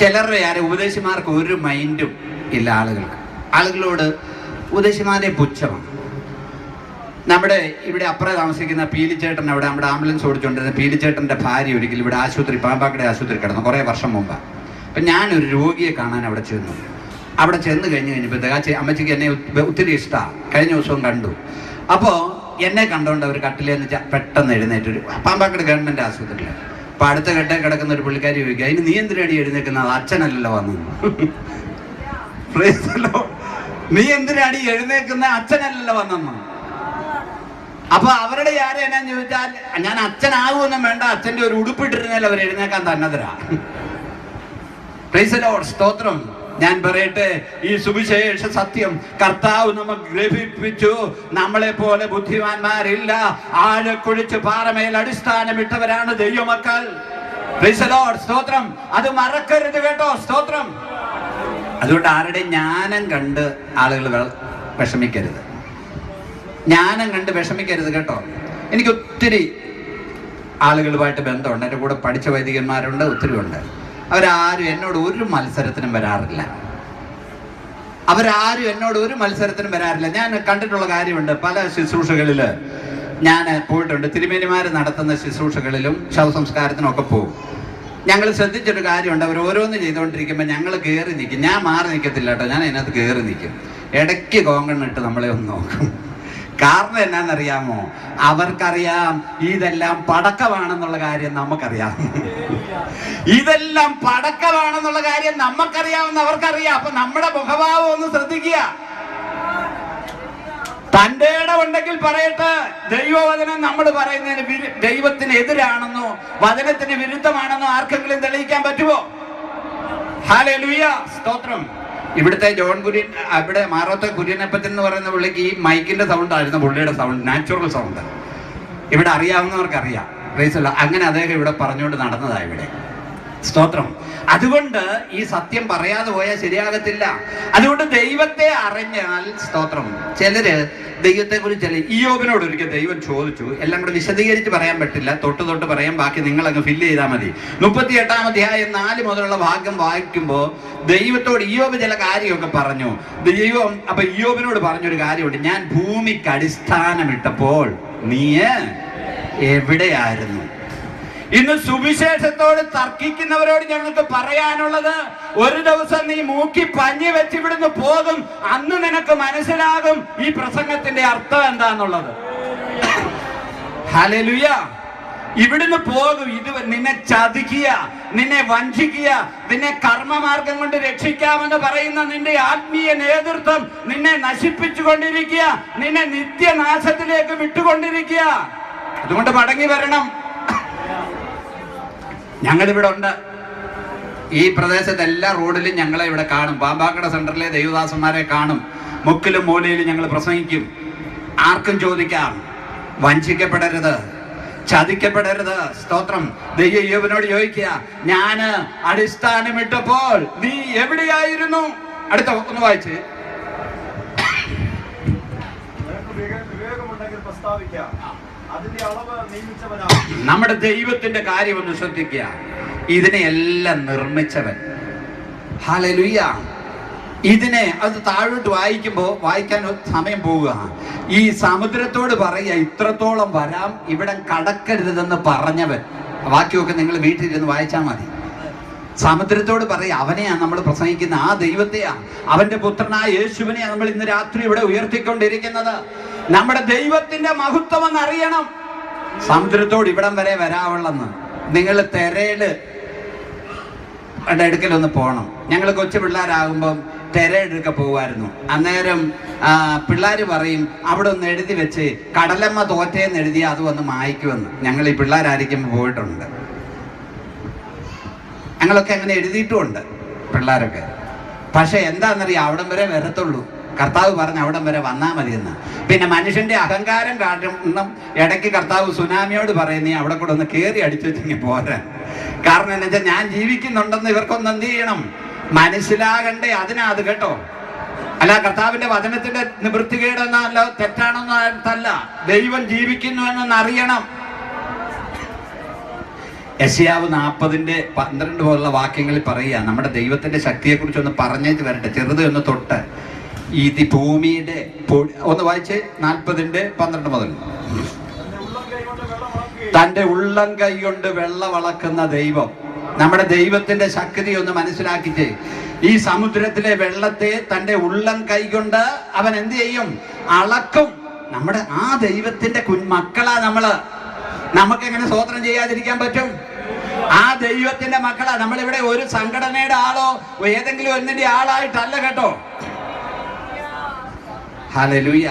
ചിലരുടെ ഉപദേശിമാർക്ക് ഒരു മൈൻഡും ഇല്ല. ആളുകളോട് ഉപദേശിമാരെ പുച്ഛമാണ്. നമ്മുടെ ഇവിടെ അപ്പുറം താമസിക്കുന്ന പീലിച്ചേട്ടൻ, അവിടെ നമ്മുടെ ആംബുലൻസ് ഓടിച്ചുകൊണ്ടിരുന്ന പീലിച്ചേട്ടൻ്റെ ഭാര്യ ഒരിക്കലും ഇവിടെ ആശുപത്രി, പാമ്പാക്കട ആശുപത്രി കിടന്നു കുറേ വർഷം മുമ്പ്. അപ്പം ഞാനൊരു രോഗിയെ കാണാൻ അവിടെ ചെന്നു. അവിടെ ചെന്ന് കഴിഞ്ഞപ്പോഴത്തേക്ക് അമ്മച്ചിക്ക് എന്നെ ഒത്തിരി ഇഷ്ടമാണ്. കഴിഞ്ഞ ദിവസവും കണ്ടു. അപ്പോൾ എന്നെ കണ്ടുകൊണ്ട് അവർ കട്ടിലെന്ന് പെട്ടെന്ന് എഴുന്നേറ്റൊരു പാമ്പാക്കട ഗവൺമെൻറ് ആശുപത്രിയിൽ. അപ്പോൾ അടുത്ത ഘട്ടം കിടക്കുന്ന ഒരു പുള്ളിക്കാരി ചോദിക്കുക, അതിന് നീ എന്തിനാടി എഴുന്നേക്കുന്നത്? അച്ഛനല്ലല്ലോ വന്നു. നീ എന്തിനാടി എഴുന്നേക്കുന്ന? അച്ഛനല്ലല്ലോ വന്നെന്ന്. അപ്പൊ അവരുടെ ആരും എന്നാന്ന് ചോദിച്ചാൽ, ഞാൻ അച്ഛനാകുമൊന്നും വേണ്ട, അച്ഛന്റെ ഒരു ഉടുപ്പിട്ടിരുന്നാൽ അവർ എഴുന്നേക്കാൻ തന്നതരാ. Price the lord. സ്തോത്രം. ഞാൻ പറയട്ടെ, ഈ സുവിശേഷ സത്യം കർത്താവ് നമുക്ക് ഗ്രഹിപ്പിച്ചു. നമ്മളെ പോലെ ബുദ്ധിമാന്മാരില്ല. ആഴക്കുഴിച്ച് പാറമേൽ അടിസ്ഥാനമിട്ടവരാണ് ദൈവമക്കൾ. Price the lord. സ്തോത്രം. അത് മറക്കരുത് കേട്ടോ. സ്തോത്രം. അതുകൊണ്ട് ആരുടെ ജ്ഞാനം കണ്ട് ആളുകൾ വിഷമിക്കരുത്. ജ്ഞാനം കണ്ട് വിഷമിക്കരുത് കേട്ടോ. എനിക്ക് ഒത്തിരി ആളുകളുമായിട്ട് ബന്ധമുണ്ട്. എൻ്റെ കൂടെ പഠിച്ച വൈദികന്മാരുണ്ട്, ഒത്തിരി ഉണ്ട്. അവരാരും എന്നോട് ഒരു മത്സരത്തിനും വരാറില്ല. ഞാൻ കണ്ടിട്ടുള്ള കാര്യമുണ്ട്. പല ശുശ്രൂഷകളിൽ ഞാൻ പോയിട്ടുണ്ട്. തിരുമേനിമാർ നടത്തുന്ന ശുശ്രൂഷകളിലും ശവസംസ്കാരത്തിനും ഒക്കെ പോകും. ഞങ്ങൾ ശ്രദ്ധിച്ചൊരു കാര്യമുണ്ട്. അവർ ഓരോന്ന് ചെയ്തുകൊണ്ടിരിക്കുമ്പോൾ ഞങ്ങൾ കയറി നിൽക്കും. ഞാൻ മാറി നിൽക്കത്തില്ല കേട്ടോ, ഞാൻ അതിനകത്ത് കയറി നിൽക്കും. ഇടയ്ക്ക് കോങ്കണ്ണിട്ട് നമ്മളെ ഒന്ന് നോക്കും. കാരണം എന്നാന്നറിയാമോ? അവർക്കറിയാം ഇതെല്ലാം പടക്കമാണെന്നുള്ള കാര്യം നമുക്കറിയാം. ഇതെല്ലാം പടക്കമാണെന്നുള്ള കാര്യം നമുക്കറിയാമെന്ന് അവർക്കറിയാം. അപ്പൊ നമ്മുടെ മുഖഭാവം ഒന്ന് ശ്രദ്ധിക്കുക. തന്റെ ഉണ്ടെങ്കിൽ പറയട്ടെ. ദൈവവചനം നമ്മൾ പറയുന്നതിന് ദൈവത്തിന് എതിരാണെന്നോ വചനത്തിന് വിരുദ്ധമാണെന്നോ ആർക്കെങ്കിലും തെളിയിക്കാൻ പറ്റുമോ? ഹല്ലേലൂയ, സ്തോത്രം. ഇവിടുത്തെ ജോൺ കുര്യൻ, അവിടെ മാറത്തെ കുര്യനപ്പച്ചൻ എന്ന് പറയുന്ന പുള്ളിക്ക് ഈ മൈക്കിന്റെ സൗണ്ട് ആയിരുന്നു പുള്ളിയുടെ സൗണ്ട്, നാച്ചുറൽ സൗണ്ട്. ഇവിടെ അറിയാവുന്നവർക്ക് അറിയാം. അങ്ങനെ അദ്ദേഹം ഇവിടെ പറഞ്ഞുകൊണ്ട് നടന്നതാ ഇവിടെ. സ്തോത്രം. അതുകൊണ്ട് ഈ സത്യം പറയാതെ പോയാൽ ശരിയാകത്തില്ല. അതുകൊണ്ട് ദൈവത്തെ അറിഞ്ഞാൽ, സ്തോത്രം, ചിലര് ദൈവത്തെ കുറിച്ച് ഇയ്യോബിനോട് ഒരിക്കൽ ദൈവം ചോദിച്ചു. എല്ലാം കൂടെ വിശദീകരിച്ച് പറയാൻ പറ്റില്ല, തൊട്ട് പറയാൻ, ബാക്കി നിങ്ങൾ അങ്ങ് ഫില്ല് ചെയ്താൽ മതി. 38-ാം അധ്യായം 4 മുതലുള്ള ഭാഗം വായിക്കുമ്പോൾ ദൈവത്തോട് ഇയ്യോബ് ചില കാര്യമൊക്കെ പറഞ്ഞു. ദൈവം അപ്പൊ ഇയ്യോബിനോട് പറഞ്ഞൊരു കാര്യമുണ്ട്. ഞാൻ ഭൂമിക്ക് അടിസ്ഥാനമിട്ടപ്പോൾ നീ എവിടെയായിരുന്നു? ഇന്ന് സുവിശേഷത്തോട് തർക്കിക്കുന്നവരോട് ഞങ്ങൾക്ക് പറയാനുള്ളത്, ഒരു ദിവസം നീ മൂക്കി പഞ്ഞി വെച്ച് ഇവിടുന്ന് പോകും. അന്ന് നിനക്ക് മനസ്സിലാകും ഈ പ്രസംഗത്തിന്റെ അർത്ഥം എന്താന്നുള്ളത്. ഹല്ലേലൂയ. ഇവിടുന്ന് പോകും. ഇത് നിന്നെ ചതിക്കുക, നിന്നെ വഞ്ചിക്കുക, നിന്നെ കർമ്മമാർഗം കൊണ്ട് രക്ഷിക്കാമെന്ന് പറയുന്ന നിന്റെ ആത്മീയ നേതൃത്വം നിന്നെ നശിപ്പിച്ചുകൊണ്ടിരിക്കുക, നിന്നെ നിത്യനാശത്തിലേക്ക് വിട്ടുകൊണ്ടിരിക്കുക. അതുകൊണ്ട് മടങ്ങി വരണം. ഞങ്ങളിവിടെ ഉണ്ട്. ഈ പ്രദേശത്ത് എല്ലാ റോഡിലും ഞങ്ങളെ ഇവിടെ കാണും. പാമ്പാക്കട സെന്ററിലെ ദൈവദാസന്മാരെ കാണും. മുക്കിലും മൂലയിലും ഞങ്ങൾ പ്രസംഗിക്കും. ആർക്കും ചോദിക്കാം. വഞ്ചിക്കപ്പെടരുത്, ചതിക്കപ്പെടരുത്. സ്തോത്രം. ദൈവം ഇയ്യോബിനോട് ചോദിക്കുക, ഞാന് അടിസ്ഥാനമിട്ടപ്പോൾ നീ എവിടെയായിരുന്നു? അടുത്ത ഒന്ന് വായിച്ച്. നമ്മുടെ ദൈവത്തിന്റെ കാര്യം ഒന്ന് ശ്രദ്ധിക്കുക. ഇതിനെയെല്ലാം നിർമ്മിച്ചവൻ. ഹല്ലേലൂയ. ഇതിനെ അത് താഴോട്ട് വായിക്കാൻ സമയം പോവുക. ഈ സമുദ്രത്തോട് പറയുക, ഇത്രത്തോളം വരാം, ഇവിടെ കടക്കരുതെന്ന് പറഞ്ഞവൻ. വാക്യമൊക്കെ നിങ്ങൾ വീട്ടിലിരുന്ന് വായിച്ചാൽ മതി. സമുദ്രത്തോട് പറയുക, അവനെയാണ് നമ്മൾ പ്രസംഗിക്കുന്ന, ആ ദൈവത്തെയാ, അവന്റെ പുത്രനായ യേശുവിനെയാണ് നമ്മൾ ഇന്ന് രാത്രി ഇവിടെ ഉയർത്തിക്കൊണ്ടിരിക്കുന്നത്. നമ്മുടെ ദൈവത്തിന്റെ മഹത്വം എന്ന് അറിയണം. സമുദ്രത്തോട് ഇവിടം വരെ വരാവുള്ളെന്ന്. നിങ്ങൾ തെരയില് എടുക്കലൊന്ന് പോകണം. ഞങ്ങൾ കൊച്ചു പിള്ളേരാകുമ്പം തെരയെടുക്ക പോകുമായിരുന്നു. അന്നേരം പിള്ളേര് പറയും, അവിടെ ഒന്ന് എഴുതി വെച്ച് കടലമ്മ തോറ്റേന്ന് എഴുതിയാൽ അത് വന്ന് മായ്ക്കുമെന്ന്. ഞങ്ങൾ ഈ പിള്ളേരായിരിക്കുമ്പോൾ പോയിട്ടുണ്ട്. ഞങ്ങളൊക്കെ അങ്ങനെ എഴുതിയിട്ടുമുണ്ട് പിള്ളേരൊക്കെ. പക്ഷെ എന്താണെന്നറിയാം, അവിടം വരെ വരത്തുള്ളൂ. കർത്താവ് പറഞ്ഞ് അവിടം വരെ വന്നാൽ മതിയെന്ന്. പിന്നെ മനുഷ്യന്റെ അഹങ്കാരം കാരണം ഇടയ്ക്ക് കർത്താവ് സുനാമിയോട് പറയുന്നേ അവിടെ കൂടെ ഒന്ന് കയറി അടിച്ചു വെച്ചിങ്ങനെ പോരാൻ. കാരണം എന്താ വെച്ചാൽ ഞാൻ ജീവിക്കുന്നുണ്ടെന്ന് ഇവർക്കൊന്ന് എന്ത് ചെയ്യണം, മനസ്സിലാകണ്ടേ. അതിനാ അത് കേട്ടോ. അല്ല കർത്താവിന്റെ വചനത്തിന്റെ നിവൃത്തികേടെന്നല്ല, തെറ്റാണെന്നല്ല, ദൈവം ജീവിക്കുന്നു എന്നൊന്ന് അറിയണം. യെശയ്യാവ് 40:12 പോലുള്ള വാക്യങ്ങളിൽ പറയുക, നമ്മുടെ ദൈവത്തിന്റെ ശക്തിയെ കുറിച്ച് ഒന്ന് പറഞ്ഞേച്ച് വരട്ടെ, ചെറുത് ഒന്ന് തൊട്ട്. ഈ ഭൂമിയുടെ ഒന്ന് വായിച്ച് 40:12 മുതൽ. തന്റെ ഉള്ളം കൈ കൊണ്ട് വെള്ളം അളക്കുന്ന ദൈവം. നമ്മുടെ ദൈവത്തിന്റെ ശക്തി ഒന്ന് മനസ്സിലാക്കിച്ച്, ഈ സമുദ്രത്തിലെ വെള്ളത്തെ തന്റെ ഉള്ളം കൈ കൊണ്ട് അവൻ എന്ത് ചെയ്യും? അളക്കും. നമ്മുടെ ആ ദൈവത്തിന്റെ മക്കളാ നമ്മള്. നമുക്കെങ്ങനെ സ്തോത്രം ചെയ്യാതിരിക്കാൻ പറ്റും? ആ ദൈവത്തിന്റെ മക്കളാ. നമ്മളിവിടെ ഒരു സംഘടനയുടെ ആളോ ഏതെങ്കിലും ഒന്നിന്റെ ആളായിട്ടല്ല കേട്ടോ. ഹല്ലേലൂയ.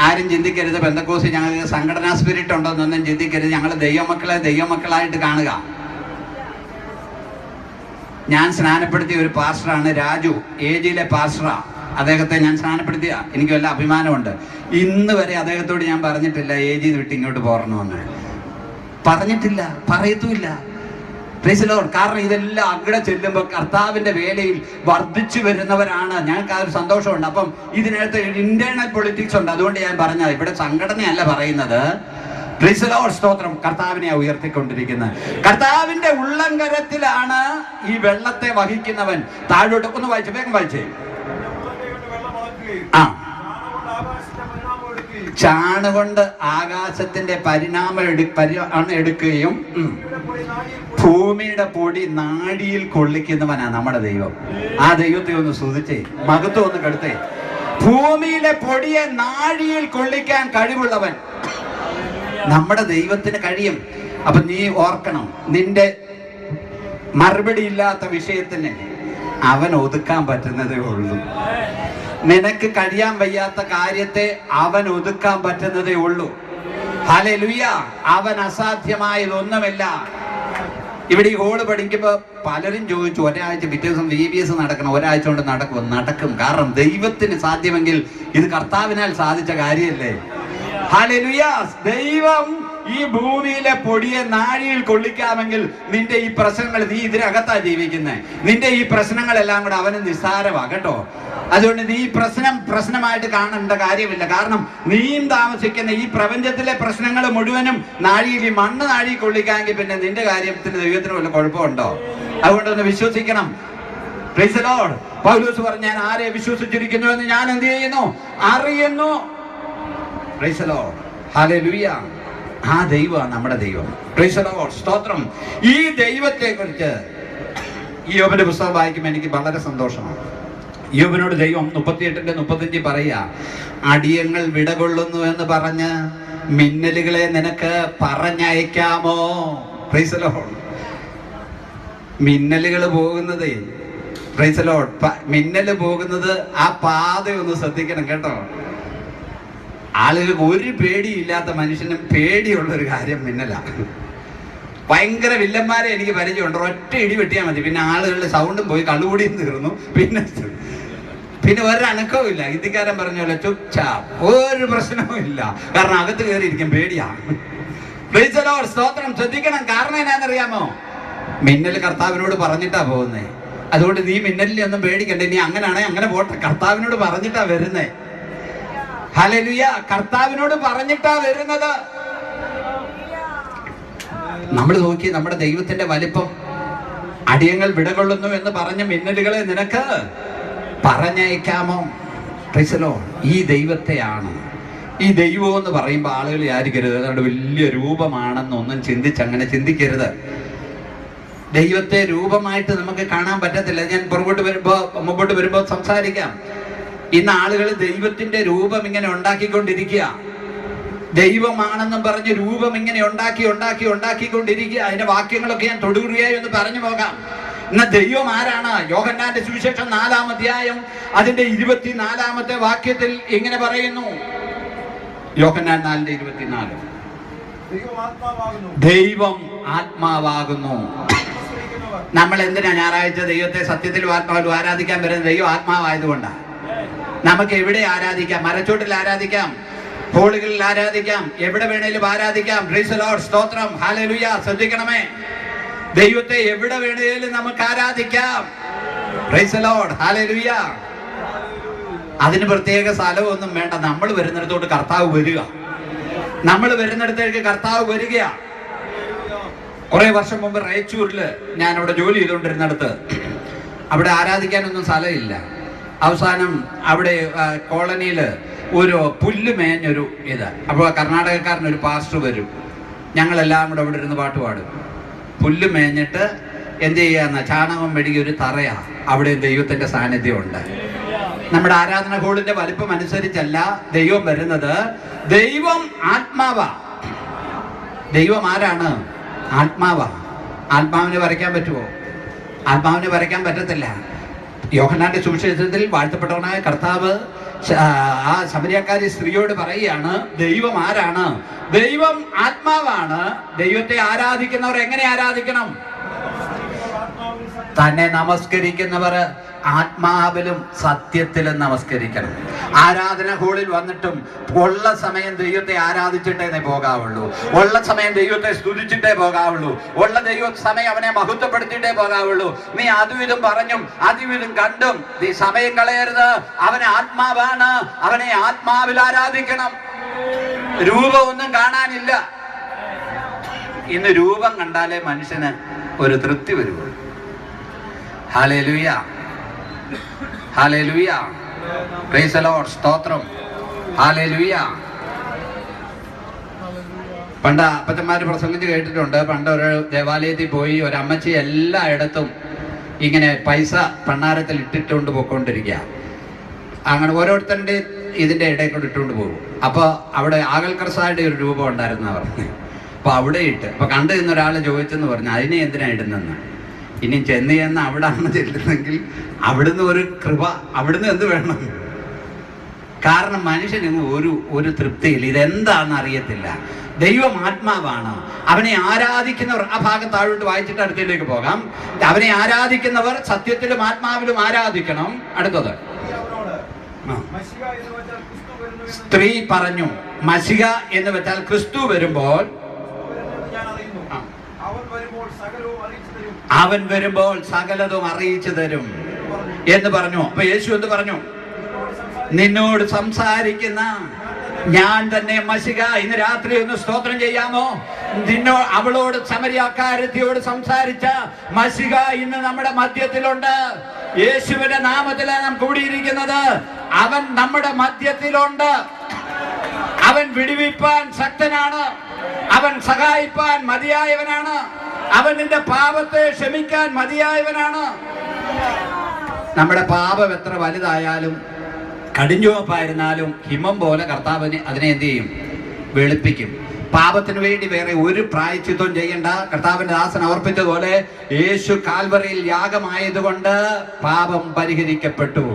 ആരും ചിന്തിക്കരുത് പെന്തക്കോസ്ത് ഞങ്ങൾക്ക് സംഘടനാ സ്പിരിറ്റ് ഉണ്ടോന്നൊന്നും ചിന്തിക്കരുത്. ഞങ്ങൾ ദൈവമക്കളായിട്ട് കാണുക. ഞാൻ സ്നാനപ്പെടുത്തിയ ഒരു പാസ്റ്ററാണ് രാജു, ഏജിയിലെ പാസ്റ്ററാ. അദ്ദേഹത്തെ ഞാൻ സ്നാനപ്പെടുത്തിയ എനിക്ക് വല്ല അഭിമാനമുണ്ട്. ഇന്ന് വരെ അദ്ദേഹത്തോട് ഞാൻ പറഞ്ഞിട്ടില്ല ഏജി വിട്ട് ഇങ്ങോട്ട് പോരണമെന്ന്. പറഞ്ഞിട്ടില്ല, പറയത്തുമില്ല. Price the lord. കാരണം ഇതെല്ലാം അവിടെ ചെല്ലുമ്പോൾ കർത്താവിന്റെ വേലയിൽ വർദ്ധിച്ചു വരുന്നവരാണ്. ഞങ്ങൾക്ക് ആ ഒരു സന്തോഷമുണ്ട്. അപ്പം ഇതിനകത്ത് ഇന്റേണൽ പൊളിറ്റിക്സ് ഉണ്ട്. അതുകൊണ്ട് ഞാൻ പറഞ്ഞത് ഇവിടെ സംഘടനയല്ല പറയുന്നത്. പ്രൈസ് ദി ലോർഡ്, സ്തോത്രം. കർത്താവിനെ ഉയർത്തിക്കൊണ്ടിരിക്കുന്നത്. കർത്താവിന്റെ ഉള്ളങ്കരത്തിലാണ് ഈ വെള്ളത്തെ വഹിക്കുന്നവൻ. താഴോട്ട് ഒന്ന് വായിച്ചു, വേഗം വായിച്ചേ. ആ, ചാണുകൊണ്ട് ആകാശത്തിന്റെ പരിണാമം എടുക്കുകയും ഭൂമിയുടെ പൊടി നാടിയിൽ കൊള്ളിക്കുന്നവനാ നമ്മുടെ ദൈവം. ആ ദൈവത്തെ ഒന്ന് സ്തുതിച്ചേ, മഹത്വം ഒന്ന് കെടുത്തേ. ഭൂമിയിലെ പൊടിയെ നാഴിയിൽ കൊള്ളിക്കാൻ കഴിവുള്ളവൻ നമ്മുടെ ദൈവത്തിന് കഴിയും. അപ്പൊ നീ ഓർക്കണം, നിന്റെ മറുപടി ഇല്ലാത്ത വിഷയത്തിന് അവൻ ഒതുക്കാൻ പറ്റുന്നതേ ഉള്ളൂ. നിനക്ക് കഴിയാൻ വയ്യാത്ത കാര്യത്തെ അവൻ ഒതുക്കാൻ പറ്റുന്നതേ ഉള്ളൂ. ഹല്ലേലൂയ. അവൻ അസാധ്യമായതൊന്നുമില്ല. ഇവിടെ ഈ ഹോള് പഠിക്കുമ്പോൾ പലരും ചോദിച്ചു, ഒരാഴ്ച പിറ്റേ ദിവസം VBS നടക്കണം, ഒരാഴ്ച കൊണ്ട് നടക്കും. കാരണം ദൈവത്തിന് സാധ്യമെങ്കിൽ ഇത് കർത്താവിനാൽ സാധിച്ച കാര്യമല്ലേ. ഹല്ലേലൂയ. ദൈവം ഈ ഭൂമിയിലെ പൊടിയെ നാഴിയിൽ കൊള്ളിക്കാമെങ്കിൽ നിന്റെ ഈ പ്രശ്നങ്ങൾ, നീ ഇതിനകത്താ ജീവിക്കുന്നത്, നിന്റെ ഈ പ്രശ്നങ്ങളെല്ലാം കൂടെ അവന് നിസ്സാരമാ കേട്ടോ. അതുകൊണ്ട് നീ പ്രശ്നമായിട്ട് കാണേണ്ട കാര്യമില്ല. കാരണം നീയും താമസിക്കുന്ന ഈ പ്രപഞ്ചത്തിലെ പ്രശ്നങ്ങൾ മുഴുവനും നാഴിയിൽ, ഈ മണ്ണ് നാഴിയിൽ കൊള്ളിക്കാമെങ്കിൽ പിന്നെ നിന്റെ കാര്യത്തിന് ദൈവത്തിന് വല്ല കുഴപ്പമുണ്ടോ? അതുകൊണ്ടൊന്ന് വിശ്വസിക്കണം. Price the Lord. പൗലോസ് പറഞ്ഞു, ഞാൻ ആരെ വിശ്വസിച്ചിരിക്കുന്നു എന്ന് ഞാൻ എന്ത് ചെയ്യുന്നു? അറിയുന്നു. Price the lord. ഹല്ലേലൂയ. ആ ദൈവമാണ് നമ്മുടെ ദൈവം. Price the lord. സ്തോത്രം. ഈ ദൈവത്തെ കുറിച്ച് ഈ യോബിന്റെ പുസ്തകം വായിക്കുമ്പോൾ എനിക്ക് വളരെ സന്തോഷമാണ്. യോബിനോട് ദൈവം 38:35 പറയുക, അടിയങ്ങൾ വിടകൊള്ളുന്നു എന്ന് പറഞ്ഞ് മിന്നലുകളെ നിനക്ക് പറഞ്ഞയക്കാമോ? Praise the lord. മിന്നലുകൾ പോകുന്നത്, പ്രൈസ് ദി ലോർഡ്, മിന്നല് പോകുന്നത് ആ പാത ഒന്ന് ശ്രദ്ധിക്കണം കേട്ടോ. ആളുകൾക്ക് ഒരു പേടിയില്ലാത്ത മനുഷ്യനും പേടിയുള്ളൊരു കാര്യം മിന്നലാണ്. ഭയങ്കര വില്ലന്മാരെ എനിക്ക് പരിചയമുണ്ട്. ഒറ്റ ഇടി വെട്ടിയാൽ മതി, പിന്നെ ആളുകളുടെ സൗണ്ടും പോയി, കള്ളുകൂടിയും തീർന്നു, പിന്നെ ഒരനക്കവും ഇല്ല. ഹിന്ദിക്കാരൻ പറഞ്ഞ പോലെ ചുപ്ചാപ്പ്, ഒരു പ്രശ്നവും ഇല്ല. കാരണം അകത്ത് കയറിയിരിക്കും, പേടിയാണ്. Price the lord. സ്തോത്രം. ശ്രദ്ധിക്കണം. കാരണം എന്നാന്നറിയാമോ? മിന്നൽ കർത്താവിനോട് പറഞ്ഞിട്ടാ പോകുന്നേ. അതുകൊണ്ട് നീ മിന്നലിനെ ഒന്നും പേടിക്കണ്ട. നീ അങ്ങനെയാണെ അങ്ങനെ പോട്ടെ, കർത്താവിനോട് പറഞ്ഞിട്ടാ വരുന്നേ. ഹല്ലേലൂയ. കർത്താവിനോട് പറഞ്ഞിട്ടാ വരുന്നത്. നമ്മൾ നോക്കി നമ്മുടെ ദൈവത്തിന്റെ വലിപ്പം. അടിയങ്ങൾ വിടകൊള്ളുന്നു എന്ന് പറഞ്ഞ മിന്നലുകളെ നിനക്ക് പറഞ്ഞയക്കാമോ? Praise the Lord. ഈ ദൈവത്തെയാണ്. ഈ ദൈവം എന്ന് പറയുമ്പോൾ ആളുകൾ വിചാരിക്കരുത് അതുകൊണ്ട് വലിയ രൂപമാണെന്നൊന്നും അങ്ങനെ ചിന്തിക്കരുത്. ദൈവത്തെ രൂപമായിട്ട് നമുക്ക് കാണാൻ പറ്റത്തില്ല. ഞാൻ മുമ്പോട്ട് വരുമ്പോ സംസാരിക്കാം. ഇന്ന് ആളുകൾ ദൈവത്തിന്റെ രൂപം ഇങ്ങനെ ഉണ്ടാക്കിക്കൊണ്ടിരിക്കുക. ദൈവമാണെന്നും പറഞ്ഞ് രൂപം ഇങ്ങനെ ഉണ്ടാക്കിക്കൊണ്ടിരിക്കുക. അതിന്റെ വാക്യങ്ങളൊക്കെ ഞാൻ തൊടുകുറിയായി ഒന്ന് പറഞ്ഞു പോകാം. എന്നാൽ ദൈവം ആരാണ്? യോഹന്നാന്റെ സുവിശേഷം 4-ാം അധ്യായം അതിന്റെ 24-ാമത്തെ വാക്യത്തിൽ ഇങ്ങനെ പറയുന്നു. യോഹന്നാൻ 4:24, ദൈവം ആത്മാവാകുന്നു. നമ്മൾ എന്തിനാ ഞായറാഴ്ച ദൈവത്തെ സത്യത്തിലും ആത്മാവിലും ആരാധിക്കാൻ വരുന്നത്? ദൈവം ആത്മാവായതുകൊണ്ടാണ്. നമുക്ക് എവിടെ ആരാധിക്കാം? മരച്ചോട്ടിൽ ആരാധിക്കാം, ഹോളുകളിൽ ആരാധിക്കാം, എവിടെ വേണേലും ആരാധിക്കാം. Price the lord. സ്തോത്രം. ഹല്ലേലൂയ. ശ്രദ്ധിക്കണമേ, ദൈവത്തെ എവിടെ വേണേലും നമുക്ക് ആരാധിക്കാം. Price the lord. ഹല്ലേലൂയ. അതിന് പ്രത്യേക സ്ഥലമൊന്നും വേണ്ട. നമ്മൾ വരുന്നിടത്തോട്ട് കർത്താവ് വരിക. നമ്മൾ വരുന്നിടത്തേക്ക് കർത്താവ് വരിക. കുറെ വർഷം മുമ്പ് റേച്ചൂരില് ഞാൻ അവിടെ ജോലി ചെയ്തുകൊണ്ടിരുന്നിടത്ത് അവിടെ ആരാധിക്കാനൊന്നും സ്ഥലമില്ല. അവസാനം അവിടെ കോളനിയില് ഒരു പുല്ല് മേഞ്ഞൊരു അപ്പോൾ കർണാടകക്കാരനൊരു പാസ്റ്റർ വരും. ഞങ്ങളെല്ലാം കൂടെ അവിടെ ഇരുന്ന് പാട്ട് പാടും. പുല്ല് മേഞ്ഞിട്ട് എന്ത് ചെയ്യാന്ന ചാണകം മെഴുകിയ ഒരു തറയാ. അവിടെ ദൈവത്തിന്റെ സാന്നിധ്യമുണ്ട്. നമ്മുടെ ആരാധന ഹോളിന്റെ വലിപ്പം അനുസരിച്ചല്ല ദൈവം വരുന്നത്. ദൈവം ആത്മാവാ. ദൈവം ആരാണ്? ആത്മാവാ. ആത്മാവിനെ വരയ്ക്കാൻ പറ്റുമോ? ആത്മാവിനെ വരയ്ക്കാൻ പറ്റത്തില്ല. യോഹന്നാന്റെ സുവിശേഷത്തിൽ വാഴ്ത്തപ്പെട്ടവനായ കർത്താവ് ആ ശമരിയക്കാരി സ്ത്രീയോട് പറയുകയാണ്, ദൈവം ആരാണ്? ദൈവം ആത്മാവാണ്. ദൈവത്തെ ആരാധിക്കുന്നവർ എങ്ങനെ ആരാധിക്കണം? തന്നെ നമസ്കരിക്കുന്നവർ ആത്മാവിലും സത്യത്തിലും നമസ്കരിക്കണം. ആരാധന ഹോളിൽ വന്നിട്ടും ഉള്ള സമയം ദൈവത്തെ ആരാധിച്ചിട്ടേ പോകാവുള്ളൂ. ഉള്ള സമയം ദൈവത്തെ സ്തുതിച്ചിട്ടേ പോകാവുള്ളൂ. ഉള്ള സമയം അവനെ മഹത്വപ്പെടുത്തിയിട്ടേ പോകാവുള്ളൂ. നീ അതും ഇതും പറഞ്ഞും അതും ഇതും കണ്ടും നീ സമയം കളയരുത്. അവനെ ആത്മാവാണ്. അവനെ ആത്മാവിൽ ആരാധിക്കണം. രൂപമൊന്നും കാണാനില്ല. ഇന്ന് രൂപം കണ്ടാലേ മനുഷ്യന് ഒരു തൃപ്തി വരുള്ളൂ. Hallelujah. Hallelujah. Price the lord. സ്തോത്രം. ഹല്ലേലൂയ. പണ്ട് അപ്പച്ചന്മാര് പ്രസംഗിച്ച് കേട്ടിട്ടുണ്ട്. പണ്ട് ഒരു ദേവാലയത്തിൽ പോയി ഒരു അമ്മച്ചി എല്ലായിടത്തും ഇങ്ങനെ പൈസ ഭണ്ഡാരത്തിൽ ഇട്ടിട്ടുകൊണ്ട് പോയിക്കൊണ്ടിരിക്കുക. അങ്ങനെ ഓരോരുത്തരുടെ ഇതിൻ്റെ ഇടയിൽ കൂടെ ഇട്ടുകൊണ്ട് പോകും. അപ്പോൾ അവിടെ ആകൽക്കർസായുടെ ഒരു രൂപം ഉണ്ടായിരുന്നു പറഞ്ഞു. അപ്പോൾ അവിടെ ഇട്ട് അപ്പോൾ കണ്ടു നിന്ന ഒരാൾ ചോദിച്ചെന്ന് പറഞ്ഞു അതിനെ എന്തിനാ ഇടുന്നെന്ന്. ഇനി ചെന്ന് അവിടെ ആണ് ചെല്ലുന്നെങ്കിൽ അവിടുന്ന് ഒരു കൃപ, അവിടുന്ന് എന്ത് വേണം? കാരണം മനുഷ്യന് ഒരു തൃപ്തിയില്ല, ഇതെന്താണെന്ന് അറിയത്തില്ല. ദൈവം ആത്മാവാണ്. അവനെ ആരാധിക്കുന്നവർ, ആ ഭാഗം താഴോട്ട് വായിച്ചിട്ട് അടുത്തതിലേക്ക് പോകാം. അവനെ ആരാധിക്കുന്നവർ സത്യത്തിലും ആത്മാവിലും ആരാധിക്കണം. അടുത്തത് സ്ത്രീ പറഞ്ഞു, മശിഹ എന്ന് വെച്ചാൽ ക്രിസ്തു വരുമ്പോൾ, അവൻ വരുമ്പോൾ സകലതും അറിയിച്ചു തരും എന്ന് പറഞ്ഞു. അപ്പൊ യേശു എന്ത് പറഞ്ഞു? നിന്നോട് സംസാരിക്കുന്ന ഞാൻ തന്നെ മശിഹ. ഇന്ന് രാത്രി ഒന്ന് സ്തോത്രം ചെയ്യാമോ? അവളോട് സമരിയാക്കാരത്തിയോട് സംസാരിച്ച മശിഹ ഇന്ന് നമ്മുടെ മധ്യത്തിലുണ്ട്. യേശുവിന്റെ നാമത്തിലാണ് നാം കൂടിയിരിക്കുന്നത്. അവൻ നമ്മുടെ മധ്യത്തിലുണ്ട്. അവൻ വിടുവിപ്പാൻ ശക്തനാണ്. അവൻ സഹായിപ്പാൻ മതിയായവനാണ്. അവൻ നിന്റെ പാപത്തെ ക്ഷമിക്കാൻ മതിയായവനാണ്. നമ്മുടെ പാപം എത്ര വലുതായാലും കടിഞ്ഞുവപ്പായിരുന്നാലും ഹിമം പോലെ കർത്താവിന് അതിനെ എന്ത് ചെയ്യും? വെളുപ്പിക്കും. പാപത്തിന് വേണ്ടി വേറെ ഒരു പ്രായശ്ചിത്വം ചെയ്യേണ്ട. കർത്താവിന്റെ ദാസൻ അർപ്പിച്ചതുപോലെ യേശു കാൽവറിയിൽ യാഗമായതുകൊണ്ട് പാപം പരിഹരിക്കപ്പെട്ടു.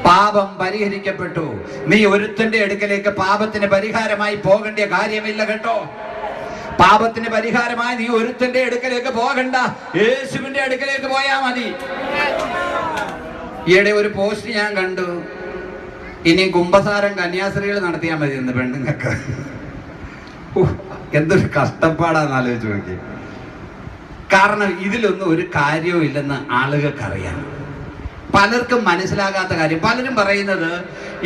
പാപം പരിഹരിക്കപ്പെട്ടു. നീ ഒരുത്തന്റെ അടുക്കലേക്ക് പാപത്തിന് പരിഹാരമായി പോകേണ്ട കാര്യമില്ല കേട്ടോ. പാപത്തിന് പരിഹാരമായി നീ ഒരുത്തന്റെ അടുക്കലേക്ക് പോകണ്ട, യേശുവിന്റെ അടുക്കലേക്ക് പോയാ മതി. ഈയിടെ ഒരു പോസ്റ്റ് ഞാൻ കണ്ടു, ഇനി കുംഭസാരം കന്യാസ്ത്രീകൾ നടത്തിയാൽ മതി എന്ന് പെണ്ണുങ്ങൾക്ക്. എന്തൊരു കഷ്ടപ്പാടാന്ന് ആലോചിച്ച് നോക്കി. കാരണം ഇതിലൊന്നും ഒരു കാര്യവും ഇല്ലെന്ന് ആളുകൾക്കറിയാം. പലർക്കും മനസ്സിലാകാത്ത കാര്യം. പലരും പറയുന്നത്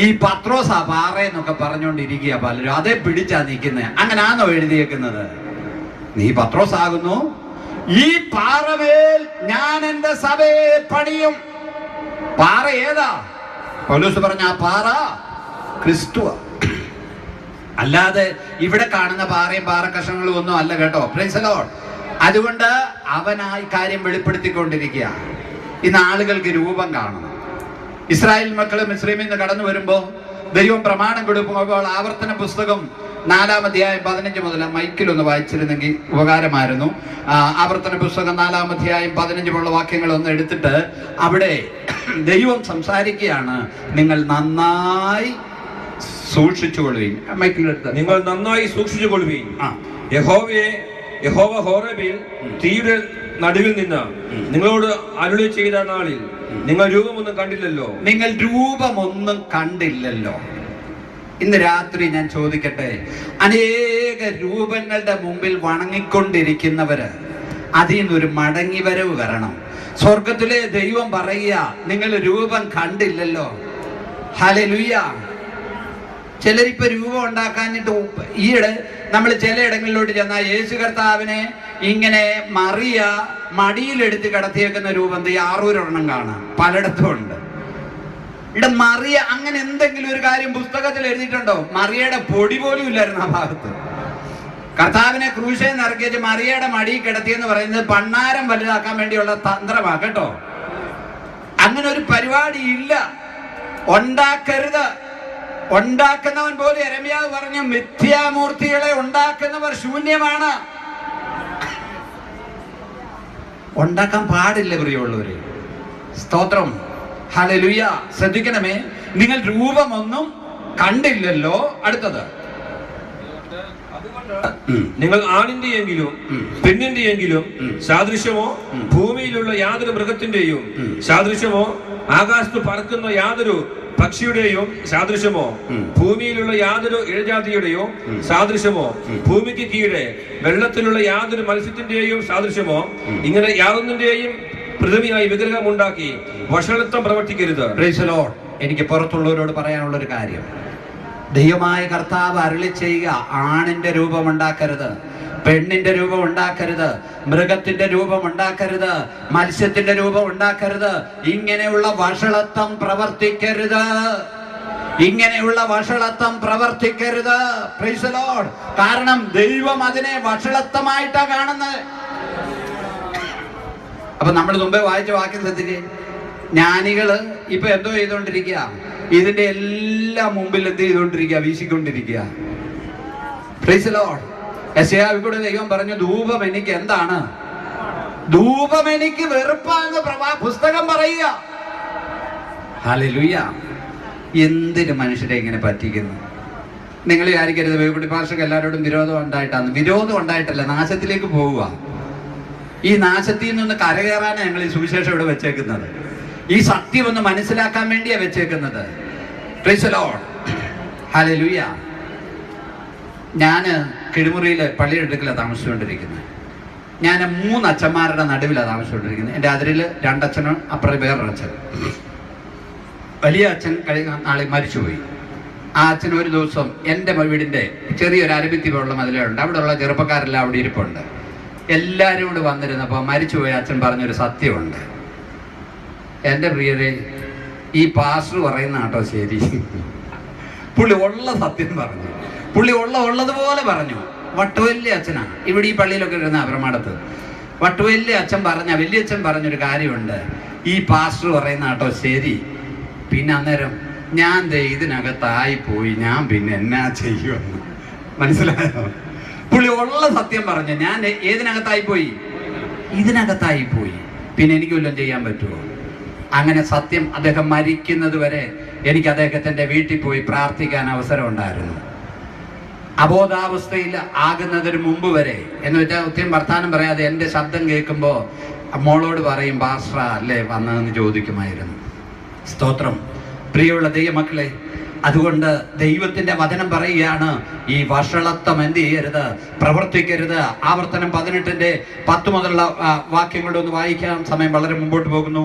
ഈ പത്രോസാ പാറ എന്നൊക്കെ പറഞ്ഞുകൊണ്ടിരിക്കുക. പലരും അതേ പിടിച്ചാ നിൽക്കുന്നത്. അങ്ങനാണോ എഴുതിയേക്കുന്നത്? നീ പത്രോസാകുന്നു, ഈ പാറമേൽ ഞാൻ എന്റെ സഭയെ പണിയും. പാറ ഏതാ? പൗലോസ് പറഞ്ഞ ആ പാറ ക്രിസ്തുവ. അല്ലാതെ ഇവിടെ കാണുന്ന പാറയും പാറക്കഷണങ്ങളും ഒന്നും അല്ല കേട്ടോ. Price the Lord. അതുകൊണ്ട് അവനായി കാര്യം വെളിപ്പെടുത്തിക്കൊണ്ടിരിക്കുക. ഇന്ന് ആളുകൾക്ക് രൂപം കാണണം. ഇസ്രായേൽ മക്കൾ മിസ്രൈമിൽ നിന്ന് കടന്നു വരുമ്പോൾ ദൈവം പ്രമാണം കൊടുക്കുമ്പോൾ ആവർത്തന പുസ്തകം 4-ാം അധ്യായം 15 മുതൽ മൈക്കിലൊന്ന് വായിച്ചിരുന്നെങ്കിൽ ഉപകാരമായിരുന്നു. ആവർത്തന പുസ്തകം 4-ാം അധ്യായം 15 വാക്യങ്ങളൊന്ന് എടുത്തിട്ട് അവിടെ ദൈവം സംസാരിക്കുകയാണ്. നിങ്ങൾ നന്നായി സൂക്ഷിച്ചുകൊള്ളുവീൻ. മൈക്കിലെടുത്ത് നിങ്ങൾ നന്നായി സൂക്ഷിച്ചുകൊള്ളുവീൻ. യഹോവ ഹോറേബിൽ തീയുടെ നടുവിൽ നിന്ന് നിങ്ങളോട് അരുളി ചെയ്ത നാളിൽ നിങ്ങൾ രൂപമൊന്നും കണ്ടില്ലല്ലോ. നിങ്ങൾ രൂപമൊന്നും കണ്ടില്ലല്ലോ. ഇന്ന് രാത്രി ഞാൻ ചോദിക്കട്ടെ, അനേക രൂപങ്ങളുടെ മുമ്പിൽ വണങ്ങിക്കൊണ്ടിരിക്കുന്നവര് അതിൽ നിന്നൊരു മടങ്ങിവരവ് വരണം. സ്വർഗത്തിലെ ദൈവം പറയുക, നിങ്ങൾ രൂപം കണ്ടില്ലല്ലോ. ഹല്ലേലൂയ. ചിലരിപ്പോ രൂപം ഉണ്ടാക്കാനിട്ട് ഈയിടെ നമ്മൾ ചിലയിടങ്ങളിലോട്ട് ചെന്നാൽ യേശു കർത്താവിനെ ഇങ്ങനെ മറിയ മടിയിലെടുത്ത് കിടത്തിയേക്കുന്ന രൂപം 600 കാണാം, പലയിടത്തും ഉണ്ട്. ഇവിടെ മറിയ അങ്ങനെ എന്തെങ്കിലും ഒരു കാര്യം പുസ്തകത്തിൽ എഴുതിയിട്ടുണ്ടോ? മറിയയുടെ പൊടി പോലും ഇല്ലായിരുന്നു ആ ഭാഗത്ത്. കർത്താവിനെ ക്രൂശയിൽ നിറക്കിച്ച് മറിയയുടെ മടിയിൽ കിടത്തിയെന്ന് പറയുന്നത് പണ്ണാരം വലുതാക്കാൻ വേണ്ടിയുള്ള തന്ത്രമാ കേട്ടോ. അങ്ങനെ ഒരു പരിപാടി ഇല്ല, ഉണ്ടാക്കരുത്. ഉണ്ടാക്കുന്നവൻ പോലെ യെരമ്യാവ് പറഞ്ഞു, മിഥ്യാമൂർത്തികളെ ഉണ്ടാക്കുന്നവർ ശൂന്യമാണ്. ഉണ്ടാക്കാൻ പാടില്ല പ്രിയമുള്ളവരെ. സ്തോത്രം. ഹല്ലേലൂയ. ശ്രദ്ധിക്കണമേ, നിങ്ങൾ രൂപമൊന്നും കണ്ടില്ലല്ലോ. അടുത്തത്, നിങ്ങൾ ആണിന്റെയെങ്കിലും പെണ്ണിന്റെയെങ്കിലും സാദൃശ്യമോ ഭൂമിയിലുള്ള യാതൊരു മൃഗത്തിന്റെയും സാദൃശ്യമോ ആകാശത്ത് പറക്കുന്ന യാതൊരു പക്ഷിയുടെയും സാദൃശ്യമോ ഭൂമിയിലുള്ള യാതൊരു ഇഴജാതിയുടെയോ സാദൃശ്യമോ ഭൂമിക്ക് കീഴെ വെള്ളത്തിലുള്ള യാതൊരു മത്സ്യത്തിന്റെയും സാദൃശ്യമോ ഇങ്ങനെ യാതൊന്നിന്റെയും പ്രതിമയായി വിഗ്രഹം ഉണ്ടാക്കി വഷളത്വം പ്രവർത്തിക്കരുത്. Praise the lord. എനിക്ക് പുറത്തുള്ളവരോട് പറയാനുള്ള ഒരു കാര്യം, ദൈവമായ കർത്താവ് അരുളി ചെയ്യുക, ആണിന്റെ രൂപം ഉണ്ടാക്കരുത്, പെണ്ണിന്റെ രൂപം ഉണ്ടാക്കരുത്, മൃഗത്തിന്റെ രൂപം ഉണ്ടാക്കരുത്, മത്സ്യത്തിന്റെ രൂപം ഉണ്ടാക്കരുത്. ഇങ്ങനെയുള്ള വഷളത്വം പ്രവർത്തിക്കരുത്. ഇങ്ങനെയുള്ള വഷളത്വം പ്രവർത്തിക്കരുത്. Praise the lord. കാരണം ദൈവം അതിനെ വഷളത്വമായിട്ടാ കാണുന്നത്. അപ്പൊ നമ്മൾ മുമ്പേ വായിച്ച വാക്യം ശ്രദ്ധിക്കേ. ജ്ഞാനികള് ഇപ്പൊ എന്തോ ചെയ്തോണ്ടിരിക്കുക? ഇതിന്റെ എല്ലാം മുമ്പിൽ എന്ത് ചെയ്തുകൊണ്ടിരിക്കുക? വീശിക്കൊണ്ടിരിക്കുക. Praise the lord. യെശയ്യാവിൽ കൂടെ ദൈവം പറഞ്ഞു, ധൂപം എനിക്ക് എന്താണ്? ധൂപം എനിക്ക് വെറുപ്പാന്ന് പുസ്തകം പറയുക. ഹല്ലേലൂയ. എന്തിന് മനുഷ്യരെ ഇങ്ങനെ പറ്റിക്കുന്നു? നിങ്ങൾ വിചാരിക്കരുത് വേഗുടി ഭാഷക്ക് എല്ലാവരോടും വിരോധം ഉണ്ടായിട്ടാണ്. വിരോധം ഉണ്ടായിട്ടല്ല, നാശത്തിലേക്ക് പോവുക. ഈ നാശത്തിൽ നിന്ന് കരകയറാനാണ് ഞങ്ങൾ ഈ സുവിശേഷം ഇവിടെ വെച്ചേക്കുന്നത്. ഈ സത്യം ഒന്ന് മനസ്സിലാക്കാൻ വേണ്ടിയാണ് വെച്ചേക്കുന്നത്. Price the lord. ഹല്ലേലൂയ. ഞാൻ കിഴിമുറിയിൽ പള്ളിയുടെ അടുക്കലാണ് താമസിച്ചുകൊണ്ടിരിക്കുന്നത്. ഞാൻ 3 അച്ഛന്മാരുടെ നടുവിലാണ് താമസിച്ചുകൊണ്ടിരിക്കുന്നത്. എൻ്റെ അതിരിൽ 2 അച്ഛനും അപ്പുറം വേറൊരു അച്ഛൻ. വലിയ അച്ഛൻ കഴിഞ്ഞ നാളെ മരിച്ചുപോയി. ആ അച്ഛൻ ഒരു ദിവസം എൻ്റെ വീടിൻ്റെ ചെറിയൊരു അരഭിത്തി പോലുള്ള മതിലുണ്ട്. അവിടെയുള്ള ചെറുപ്പക്കാരെല്ലാം അവിടെ ഇരിപ്പുണ്ട്. എല്ലാവരും കൂടെ വന്നിരുന്നപ്പോൾ മരിച്ചുപോയ അച്ഛൻ പറഞ്ഞൊരു സത്യമുണ്ട്. എൻ്റെ പ്രിയരെ, ഈ പാസ്റ്റർ പറയുന്ന കേട്ടോ ശരി. പുള്ളി ഉള്ള സത്യം പറഞ്ഞു. പുള്ളി ഉള്ളതുപോലെ പറഞ്ഞു. വട്ടുവല്യ അച്ഛനാ ഇവിടെ ഈ പള്ളിയിലൊക്കെ ഇരുന്ന അപരമാടത്ത്. വട്ടുവല്യ അച്ഛൻ വലിയച്ഛൻ പറഞ്ഞൊരു കാര്യമുണ്ട്. ഈ പാസ്റ്റർ പറയുന്ന കേട്ടോ ശരി. പിന്നെ അന്നേരം ഞാൻ ഇതിനകത്തായി പോയി, ഞാൻ പിന്നെ എന്നാ ചെയ്യുമെന്ന് മനസ്സിലായോ? പുള്ളി ഉള്ള സത്യം പറഞ്ഞു. ഞാൻ ഏതിനകത്തായി പോയി? ഇതിനകത്തായി പോയി. പിന്നെ എനിക്ക് വല്ലതും ചെയ്യാൻ പറ്റുമോ? അങ്ങനെ സത്യം അദ്ദേഹം മരിക്കുന്നത് വരെ എനിക്ക് അദ്ദേഹത്തിൻ്റെ വീട്ടിൽ പോയി പ്രാർത്ഥിക്കാൻ അവസരം ഉണ്ടായിരുന്നു. അബോധാവസ്ഥയിൽ ആകുന്നതിന് മുമ്പ് വരെ, എന്ന് വെച്ചാൽ ഒത്തിരി വർത്താനം പറയാതെ എൻ്റെ ശബ്ദം കേൾക്കുമ്പോൾ മോളോട് പറയും, പാസ്റ്റർ അല്ലേ വന്നതെന്ന് ചോദിക്കുമായിരുന്നു. സ്തോത്രം. പ്രിയമുള്ള ദൈവമക്കളെ, അതുകൊണ്ട് ദൈവത്തിന്റെ വചനം പറയുകയാണ്, ഈ വഷളത്വം എന്ത് ചെയ്യരുത്? പ്രവർത്തിക്കരുത്. ആവർത്തനം 18:10 മുതലുള്ള വാക്യങ്ങളുടെ ഒന്ന് വായിക്കാം. സമയം വളരെ മുമ്പോട്ട് പോകുന്നു.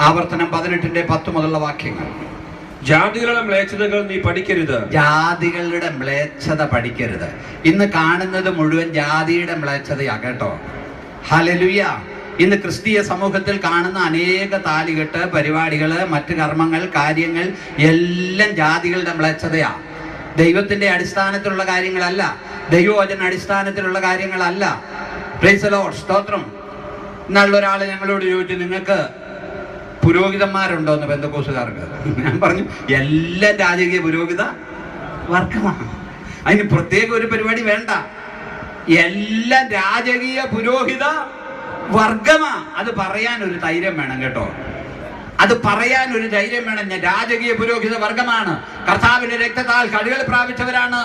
ആവർത്തനം 18:10 മുതലുള്ള വാക്യങ്ങൾ. ജാതികളുടെ മ്ലേച്ഛതകൾ നീ പഠിക്കരുത്. ജാതികളുടെ മ്ലേച്ഛത പഠിക്കരുത്. ഇന്ന് കാണുന്നത് മുഴുവൻ ജാതിയുടെ മ്ലേച്ഛതയാ കേട്ടോ. ഹല്ലേലൂയ. ഇന്ന് ക്രിസ്തീയ സമൂഹത്തിൽ കാണുന്ന അനേക താലികെട്ട് പരിപാടികൾ, മറ്റ് കർമ്മങ്ങൾ, കാര്യങ്ങൾ എല്ലാം ജാതികളുടെ മ്ലേച്ഛതയാ. ദൈവത്തിന്റെ അടിസ്ഥാനത്തിലുള്ള കാര്യങ്ങളല്ല, ദൈവവചന അടിസ്ഥാനത്തിലുള്ള കാര്യങ്ങളല്ല. Price the lord. സ്തോത്രം. ഇന്നുള്ളൊരാൾ ഞങ്ങളോട് ചോദിച്ചു, നിങ്ങൾക്ക് പുരോഹിതന്മാരുണ്ടോന്ന് പെന്തക്കോസുകാർക്ക്? ഞാൻ പറഞ്ഞു, എല്ലാം രാജകീയ പുരോഹിത വർഗമാണ്. അതിന് പ്രത്യേക ഒരു പരിപാടി വേണ്ട. എല്ലാം രാജകീയ പുരോഹിത വർഗമാ. അത് പറയാൻ ഒരു ധൈര്യം വേണം കേട്ടോ. അത് പറയാൻ ഒരു ധൈര്യം വേണം. ഞാൻ രാജകീയ പുരോഹിത വർഗമാണ്. കർത്താവിന്റെ രക്തത്താൽ കടികൾ പ്രാപിച്ചവരാണ്.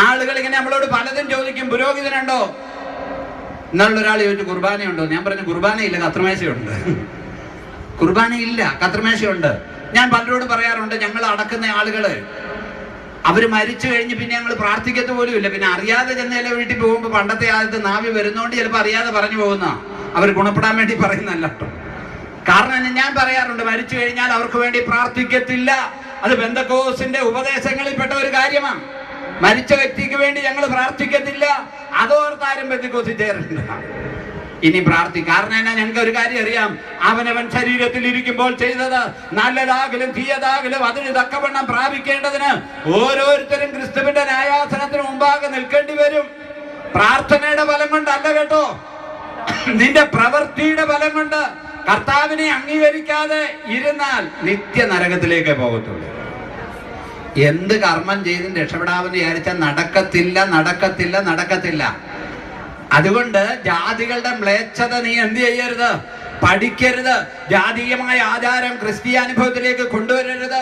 ആളുകൾ ഇങ്ങനെ നമ്മളോട് പലതും ചോദിക്കും, പുരോഹിതനുണ്ടോ? എന്നുള്ളൊരാൾ ചോദിച്ചു, കുർബാനയുണ്ടോ? ഞാൻ പറഞ്ഞു, കുർബാനയില്ല, കത്രമേശയുണ്ട്. കുർബാനയില്ല, കത്രമേശയുണ്ട്. ഞാൻ പലരോട് പറയാറുണ്ട്, ഞങ്ങൾ അടക്കുന്ന ആളുകള് അവര് മരിച്ചു കഴിഞ്ഞ് പിന്നെ ഞങ്ങൾ പ്രാർത്ഥിക്കത്ത് പോലും ഇല്ല. പിന്നെ അറിയാതെ ചെന്നേലെ വീട്ടിൽ പോകുമ്പോൾ പണ്ടത്തെ ആദ്യത്തെ നാവി വരുന്നോണ്ട് ചിലപ്പോൾ അറിയാതെ പറഞ്ഞു പോകുന്ന, അവർ ഗുണപ്പെടാൻ വേണ്ടി പറയുന്നല്ല കേട്ടോ. കാരണം ഞാൻ പറയാറുണ്ട്, മരിച്ചു കഴിഞ്ഞാൽ അവർക്ക് വേണ്ടി പ്രാർത്ഥിക്കത്തില്ല. അത് പെന്തക്കോസിന്റെ ഉപദേശങ്ങളിൽപ്പെട്ട ഒരു കാര്യമാണ്. മരിച്ച വ്യക്തിക്ക് വേണ്ടി ഞങ്ങൾ പ്രാർത്ഥിക്കത്തില്ല. അതോർത്താരും പെന്തക്കോസിൽ ചേരില്ല. ഇനി കാരണം എന്നാ, ഞങ്ങൾക്ക് ഒരു കാര്യം അറിയാം, അവനവൻ ശരീരത്തിൽ ഇരിക്കുമ്പോൾ ചെയ്തത് നല്ലതാകലും തീയതാകലും അതിന് തക്കവണ്ണം പ്രാപിക്കേണ്ടതിന് ഓരോരുത്തരും ക്രിസ്തുവിന്റെ ന്യായാസനത്തിന് മുമ്പാകെ നിൽക്കേണ്ടി വരും. പ്രാർത്ഥനയുടെ ബലം കൊണ്ടല്ല കേട്ടോ, നിന്റെ പ്രവൃത്തിയുടെ ബലം കൊണ്ട്. കർത്താവിനെ അംഗീകരിക്കാതെ ഇരുന്നാൽ നിത്യ നരകത്തിലേക്കേ പോകത്തുള്ളൂ. എന്ത് കർമ്മം ചെയ്തും രക്ഷപ്പെടാമെന്ന് വിചാരിച്ചാൽ നടക്കത്തില്ല. അതുകൊണ്ട് ജാതികളുടെ മ്ലേച്ഛത നീ എന്ത് ചെയ്യരുത്? പഠിക്കരുത്. ജാതീയമായ ആചാരം ക്രിസ്തീയാനുഭവത്തിലേക്ക് കൊണ്ടുവരരുത്.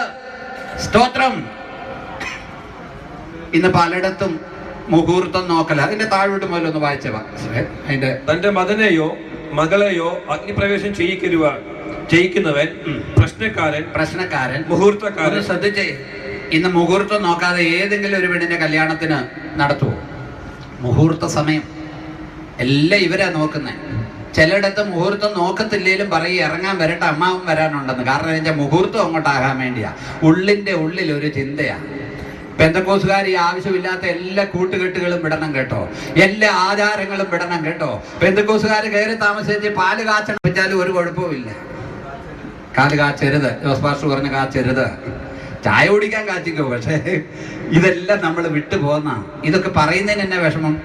സ്തോത്രം. ഇന്ന് പലയിടത്തും മുഹൂർത്തം നോക്കല. അതിന്റെ താഴോട്ട് മുതൽ ഒന്ന് വായിച്ച അതിന്റെ തന്റെ മകനെയോ മകളെയോ അഗ്നിപ്രവേശം ചെയ്യിക്കുന്നവൻ പ്രശ്നക്കാരൻ മുഹൂർത്തക്കാരൻ. ശ്രദ്ധിച്ചേ, ഇന്ന് മുഹൂർത്തം നോക്കാതെ ഏതെങ്കിലും ഒരു പെണ്ണിന്റെ കല്യാണത്തിന് നടത്തുവോ? മുഹൂർത്ത സമയം എല്ലാം ഇവരാ നോക്കുന്നത്. ചിലയിടത്ത് മുഹൂർത്തം നോക്കത്തില്ലേലും പറയും, ഇറങ്ങാൻ വരട്ടെ, അമ്മാവൻ വരാനുണ്ടെന്ന്. കാരണം എന്താ, മുഹൂർത്തം അങ്ങോട്ടാകാൻ വേണ്ടിയാ. ഉള്ളിന്റെ ഉള്ളിൽ ഒരു ചിന്തയാ. പെന്തക്കോസുകാർ ഈ ആവശ്യമില്ലാത്ത എല്ലാ കൂട്ടുകെട്ടുകളും വിടണം കേട്ടോ, എല്ലാ ആചാരങ്ങളും വിടണം കേട്ടോ. പെന്തക്കോസുകാർ കയറി താമസിച്ച് പാല് കാച്ചണം വെച്ചാലും ഒരു കുഴപ്പമില്ല. കാല് കാച്ചരുത്, ജോസ് പാസ്റ്റർ പറഞ്ഞ കാച്ചരുത്. ചായ കുടിക്കാൻ കാച്ചിക്കോ, പക്ഷേ ഇതെല്ലാം നമ്മൾ വിട്ടു പോന്ന. ഇതൊക്കെ പറയുന്നതിന് എന്നെ വിഷമം.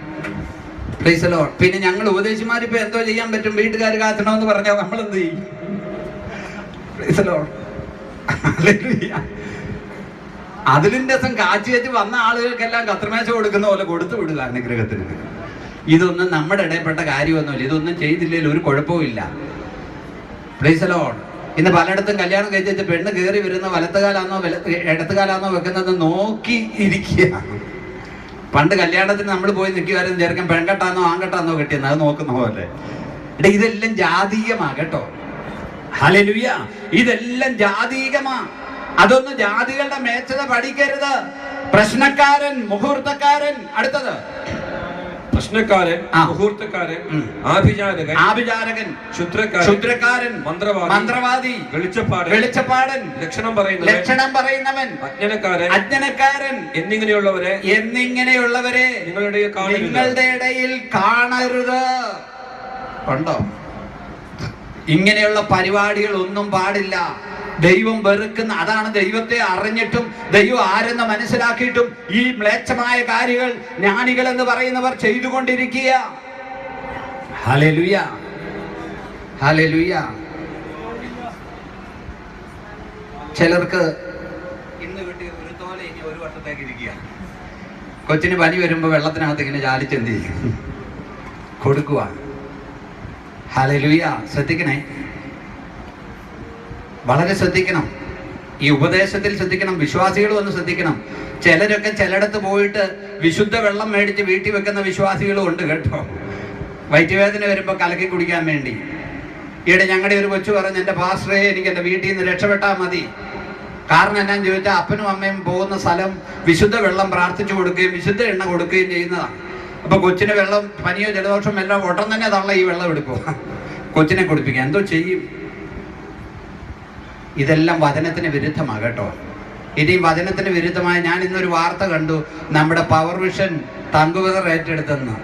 Price the Lord. പിന്നെ ഞങ്ങൾ ഉപദേശിമാരിപ്പോ എന്തോ ചെയ്യാൻ പറ്റും? വീട്ടുകാർ കാച്ചണമെന്ന് പറഞ്ഞാൽ നമ്മൾ എന്ത് ചെയ്യും? Price the Lord. അതിലിന്റെ രസം കാച്ചി വെച്ച് വന്ന ആളുകൾക്കെല്ലാം കത്രമേശ കൊടുക്കുന്ന പോലെ കൊടുത്തു വിടുക അനുഗ്രഹത്തിന്. ഇതൊന്നും നമ്മുടെ ഇടയിൽപ്പെട്ട കാര്യമൊന്നുമില്ല. ഇതൊന്നും ചെയ്തില്ലെങ്കിൽ ഒരു കുഴപ്പവും. Price the Lord. ഇന്ന് പലയിടത്തും കല്യാണം കഴിച്ച് പെണ്ണ് കയറി വരുന്ന വലത്തുകാലാന്നോ ഇടത്തുകാലാന്നോ വെക്കുന്നത് നോക്കി ഇരിക്കുക. പണ്ട് കല്യാണത്തിന് നമ്മൾ പോയി നിൽക്കുമായിരുന്നു, ചെറുക്കൻ പെൺകെട്ടാന്നോ ആൺകെട്ടാന്നോ കെട്ടിയെന്ന് അത് നോക്കുന്ന പോലെ. ഇതെല്ലാം ജാതീയമാ കേട്ടോ. ഹല്ലേലൂയ. ഇതെല്ലാം ജാതീയമാ. അതൊന്നും ജാതികളുടെ മേച്ചത പഠിക്കരുത്. പ്രശ്നക്കാരൻ, മുഹൂർത്തക്കാരൻ, അടുത്തത് പ്രശ്നക്കാരൻ, മുഹൂർത്തക്കാരൻ, ആഭിചാരകൻ, ക്ഷുദ്രക്കാരൻ, മന്ത്രവാദി, വെളിച്ചപ്പാടൻ, ലക്ഷണം പറയുന്നവൻ, അജ്ഞനക്കാരൻ എന്നിങ്ങനെയുള്ളവരെ നിങ്ങളുടെ ഇടയിൽ കാണരുത്. കണ്ടോ? ഇങ്ങനെയുള്ള പരിപാടികൾ ഒന്നും പാടില്ല. ദൈവം വെറുക്കുന്ന, അതാണ് ദൈവത്തെ അറിഞ്ഞിട്ടും ദൈവം ആരെന്ന് മനസ്സിലാക്കിയിട്ടും ഈ മ്ലേച്ഛമായ കാര്യങ്ങൾ ജ്ഞാനികൾ എന്ന് പറയുന്നവർ ചെയ്തുകൊണ്ടിരിക്കുക. Hallelujah, hallelujah. ചിലർക്ക് ഇന്ന് കിട്ടിയ ഒരു തോല ഇനി ഒരു വർഷത്തേക്ക് ഇരിക്കുക. കൊച്ചിന് പനി വരുമ്പോ വെള്ളത്തിനകത്ത് ഇങ്ങനെ ചാലിച്ചെന്ത് ചെയ്യും? കൊടുക്കുക. ഹല്ലേലൂയ. ശ്രദ്ധിക്കണേ, വളരെ ശ്രദ്ധിക്കണം. ഈ ഉപദേശത്തിൽ ശ്രദ്ധിക്കണം. വിശ്വാസികളും ഒന്ന് ശ്രദ്ധിക്കണം. ചിലരൊക്കെ ചിലയിടത്ത് പോയിട്ട് വിശുദ്ധ വെള്ളം മേടിച്ച് വീട്ടിൽ വെക്കുന്ന വിശ്വാസികളും ഉണ്ട് കേട്ടോ. വയറ്റുവേദന വരുമ്പോൾ കലക്കി കുടിക്കാൻ വേണ്ടി. ഈയിടെ ഞങ്ങളുടെ ഒരു കൊച്ചു പറഞ്ഞ്, എൻ്റെ പാസ്റ്ററെ, എനിക്ക് എൻ്റെ വീട്ടിൽ നിന്ന് രക്ഷപ്പെട്ടാൽ മതി. കാരണം എന്നാന്ന് ചോദിച്ചാൽ അപ്പനും അമ്മയും പോകുന്ന സ്ഥലം വിശുദ്ധ വെള്ളം പ്രാർത്ഥിച്ചു കൊടുക്കുകയും വിശുദ്ധ എണ്ണ കൊടുക്കുകയും ചെയ്യുന്നതാണ്. അപ്പൊ കൊച്ചിന് വെള്ളം, പനിയോ ജലദോഷം എല്ലാം ഉടൻ തന്നെ തള്ള ഈ വെള്ളം എടുക്കുക, കൊച്ചിനെ കുടിപ്പിക്കുക. എന്തോ ചെയ്യും? ഇതെല്ലാം വചനത്തിന് വിരുദ്ധമാണ് കേട്ടോ. ഇനിയും വചനത്തിന് വിരുദ്ധമായ, ഞാൻ ഇന്നൊരു വാർത്ത കണ്ടു, നമ്മുടെ പവർ വിഷൻ തങ്കുവെതർ ഏറ്റെടുത്തെന്ന്.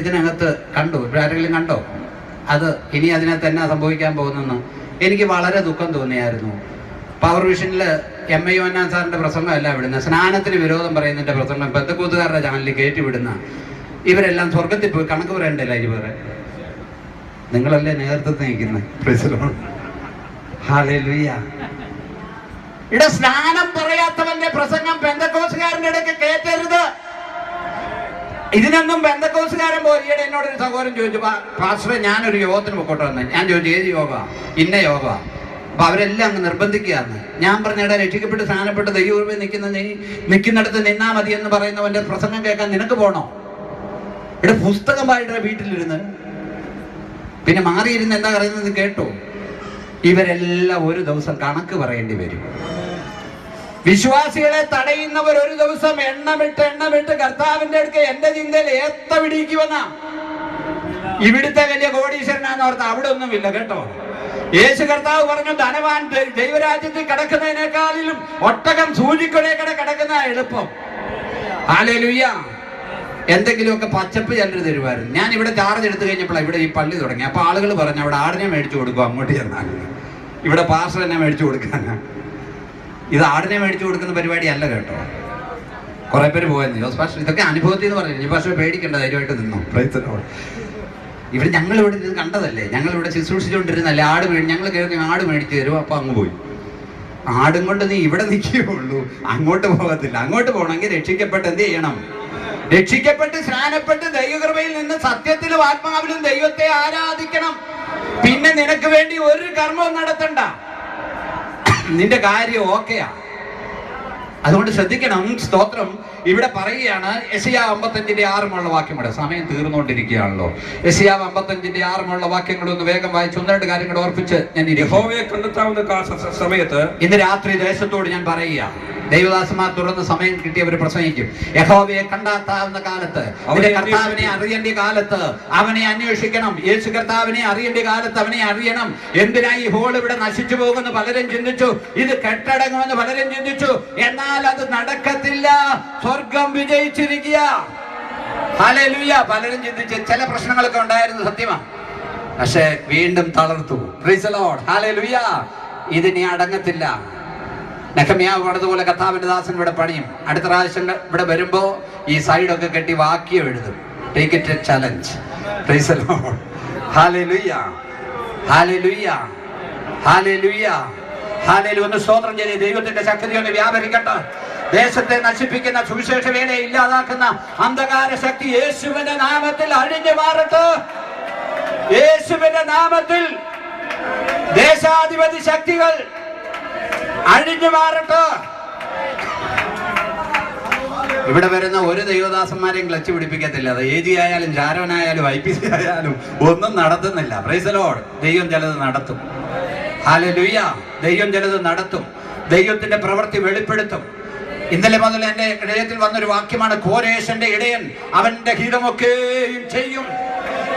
ഇതിനകത്ത് കണ്ടു, ആരെങ്കിലും കണ്ടോ? അത് ഇനി അതിനകത്ത് എന്നാ സംഭവിക്കാൻ പോകുന്നെന്ന് എനിക്ക് വളരെ ദുഃഖം തോന്നിയായിരുന്നു. പവർ വിഷനിൽ MI യോഹന്നാൻ സാറിന്റെ പ്രസംഗമല്ല വിടുന്ന, സ്നാനത്തിന് വിരോധം പറയുന്നതിന്റെ പ്രസംഗം പെന്തക്കോസ്തുകാരുടെ ചാനലിൽ കയറ്റി വിടുന്ന. ഇവരെല്ലാം സ്വർഗത്തിൽ പോയി കണക്ക് പറയണ്ടല്ലോ. ഇവരെ നിങ്ങളല്ലേ നേതൃത്വത്തിൽ നിൽക്കുന്നത്. ഹല്ലേലൂയ. ഇവിടെ സ്നാനം പറയാത്തവന്റെ പ്രസംഗം പെന്തക്കോസ്തുകാരന്റെ ഇടയ്ക്ക് കേറ്റരുത്. ഇതിനൊന്നും പെന്തക്കോസ്തുകാരൻ പോയി. ഈയിടെ എന്നോടൊരു സഹോദരൻ ചോദിച്ചു, പാസ്റ്ററെ ഞാനൊരു യോഗത്തിന് പൊക്കോട്ടെ വന്നേ. ഞാൻ ചോദിച്ചു, ഏത് യോഗ? ഇന്ന യോഗ. അപ്പൊ അവരെല്ലാം അങ്ങ് നിർബന്ധിക്കുകയാണ്. ഞാൻ പറഞ്ഞിട രക്ഷിക്കപ്പെട്ട് സ്നാനപ്പെട്ട് ദൈവമേ നിൽക്കുന്നിടത്ത് നിന്നാ മതി എന്ന് പറയുന്നവന്റെ പ്രസംഗം കേൾക്കാൻ നിനക്ക് പോണോ? ഇവിടെ പുസ്തകമായിട്ട് വീട്ടിലിരുന്ന് പിന്നെ മാറിയിരുന്ന് എന്താ പറയുന്നത് കേട്ടോ? ഇവരെല്ലാം ഒരു ദിവസം കണക്ക് പറയേണ്ടി വരും. വിശ്വാസികളെ തടയുന്നവർ ഒരു ദിവസം എണ്ണമിട്ട് കർത്താവിന്റെ അടുക്ക് എന്റെ ചിന്തയിൽ ഏത്ത പിടിക്കുമെന്ന. ഇവിടുത്തെ വലിയ കോടീശ്വരനാന്ന് ഓർത്ത് അവിടെ ഒന്നുമില്ല കേട്ടോ. യേശു കർത്താവ് പറഞ്ഞു, ധനവാൻ ദൈവരാജ്യത്തിൽ കിടക്കുന്നതിനേക്കാളിലും ഒട്ടകം സൂചിക്കൊടേക്കടെ കിടക്കുന്ന എളുപ്പം. ഹല്ലേലൂയ. എന്തെങ്കിലുമൊക്കെ പച്ചപ്പ് ചിലർ തരുമായിരുന്നു. ഞാൻ ഇവിടെ ചാർജ് എടുത്തു കഴിഞ്ഞപ്പോഴാണ് ഇവിടെ ഈ പള്ളി തുടങ്ങി. അപ്പൊ ആളുകൾ പറഞ്ഞു, അവിടെ ആടിനെ മേടിച്ചു കൊടുക്കും, അങ്ങോട്ട് ചെന്നാൽ ഇവിടെ പാസ്റ്റർ എന്നെ മേടിച്ചു കൊടുക്കാനാ. ഇത് ആടിനെ മേടിച്ചു കൊടുക്കുന്ന പരിപാടി അല്ല കേട്ടോ. കുറെ പേര് പോയെന്ന് ജോസ് പാസ്റ്റർ ഇതൊക്കെ അനുഭവത്തിൽ എന്ന് പറഞ്ഞു. പാസ്റ്റർ പേടിക്കേണ്ട, ധൈര്യമായിട്ട് നിന്നോ. ഇവിടെ ഞങ്ങൾ ഇവിടെ ഇത് കണ്ടതല്ലേ, ഞങ്ങൾ ഇവിടെ ശുശ്രൂഷിച്ചുകൊണ്ടിരുന്നല്ലേ. ഞങ്ങൾ കേൾക്കും ആട് മേടിച്ചു തരും, അപ്പൊ അങ്ങ് പോയി. ആടും കൊണ്ട് നീ ഇവിടെ നിൽക്കുകയുള്ളൂ, അങ്ങോട്ട് പോകത്തില്ല. അങ്ങോട്ട് പോകണമെങ്കിൽ രക്ഷിക്കപ്പെട്ട് എന്ത് ചെയ്യണം? രക്ഷിക്കപ്പെട്ട് സ്നാനപ്പെട്ട് ദൈവകൃപയിൽ നിന്ന് സത്യത്തിലും ആത്മാവിലും ദൈവത്തെ ആരാധിക്കണം. പിന്നെ നിനക്ക് വേണ്ടി ഒരു കർമ്മവും നടത്തണ്ട, നിന്റെ കാര്യം ഓക്കെയാ. അതുകൊണ്ട് ശ്രദ്ധിക്കണം. സ്തോത്രം. ഇവിടെ പറയുകയാണ് യെശയ്യാവ് 55:6 വാക്യം. ഇവിടെ സമയം തീർന്നുകൊണ്ടിരിക്കുകയാണല്ലോ. യെശയ്യാവ് 55:6 വാക്യങ്ങളൊന്ന് വേഗം വായിച്ച് ഒന്ന് രണ്ട് കാര്യങ്ങൾ ഓർപ്പിച്ച് ഞാൻ യഹോവയെ കണ്ടെത്താവുന്ന സമയത്ത് ഇന്ന് രാത്രി ദേശത്തോട് ഞാൻ പറയുക, ദൈവദാസന്മാർ തുറന്ന് സമയം കിട്ടിയവർ പ്രസംഗിക്കും. യഹോവയെ കണ്ടെത്താവുന്ന കാലത്ത്, അവന്റെ കർത്താവിനെ അറിയേണ്ട കാലത്ത് അവനെ അന്വേഷിക്കണം. യേശു കർത്താവിനെ അറിയേണ്ട കാലത്ത് അവനെ അറിയണം. എന്തിനായി ഈ ഹോൾ ഇവിടെ നശിച്ചു പോകുമെന്ന് പലരും ചിന്തിച്ചു, ഇത് കെട്ടടങ്ങുമെന്ന് പലരും ചിന്തിച്ചു. എന്നാൽ അത് നടക്കത്തില്ല. സ്വർഗം വിജയിച്ചിരിക്കുക. ഹല്ലേലൂയ. പലരും ചിന്തിച്ച് ചില പ്രശ്നങ്ങളൊക്കെ ഉണ്ടായിരുന്നു, സത്യമാണ്. പക്ഷെ വീണ്ടും തളർത്തു. Praise the lord. ഹല്ലേലൂയ. ഇതിനി അടങ്ങത്തില്ല. നെഹമ്യാവ് പറഞ്ഞതുപോലെ കർത്താവിന്റെ ദാസൻ ഇവിടെ പണിയും. അടുത്ത പ്രാവശ്യം ഇവിടെ വരുമ്പോ ഈ സൈഡൊക്കെ കെട്ടി വാക്യം എഴുതും. Take it A challenge. Price the lord. Hallelujah. Hallelujah. Hallelujah. Hallelujah. ഒന്ന് സ്തോത്രം ചെയ്ത് ദൈവത്തിന്റെ ശക്തി ഒന്ന് വ്യാപരിക്കട്ടെ. ദേശത്തെ നശിപ്പിക്കുന്ന സുവിശേഷ വേലയെ ഇല്ലാതാക്കുന്ന അന്ധകാര ശക്തി യേശുവിന്റെ നാമത്തിൽ അഴിഞ്ഞു മാറട്ടെ. യേശുവിന്റെ നാമത്തിൽ ദേശാധിപതി ശക്തികൾ അഴിഞ്ഞു മാറട്ടെ. ഇവിടെ വരുന്ന ഒരു ദൈവദാസന്മാരെയും ക്ലച്ച് പിടിപ്പിക്കത്തില്ല. അത് AG ആയാലും ചാരോനായാലും IPC ആയാലും ഒന്നും നടത്തുന്നില്ല. Price the Lord. ദൈവം ചിലത് നടത്തും. ഹല്ലേലൂയ. ദൈവം ചിലത് നടത്തും. ദൈവത്തിന്റെ പ്രവൃത്തി വെളിപ്പെടുത്തും. ഇന്നലെ മുതൽ എന്റെ ഹൃദയത്തിൽ വന്നൊരു വാക്യമാണ്, കോരേശന്റെ ഇടയൻ അവന്റെ ഹിതമൊക്കെയും ചെയ്യും.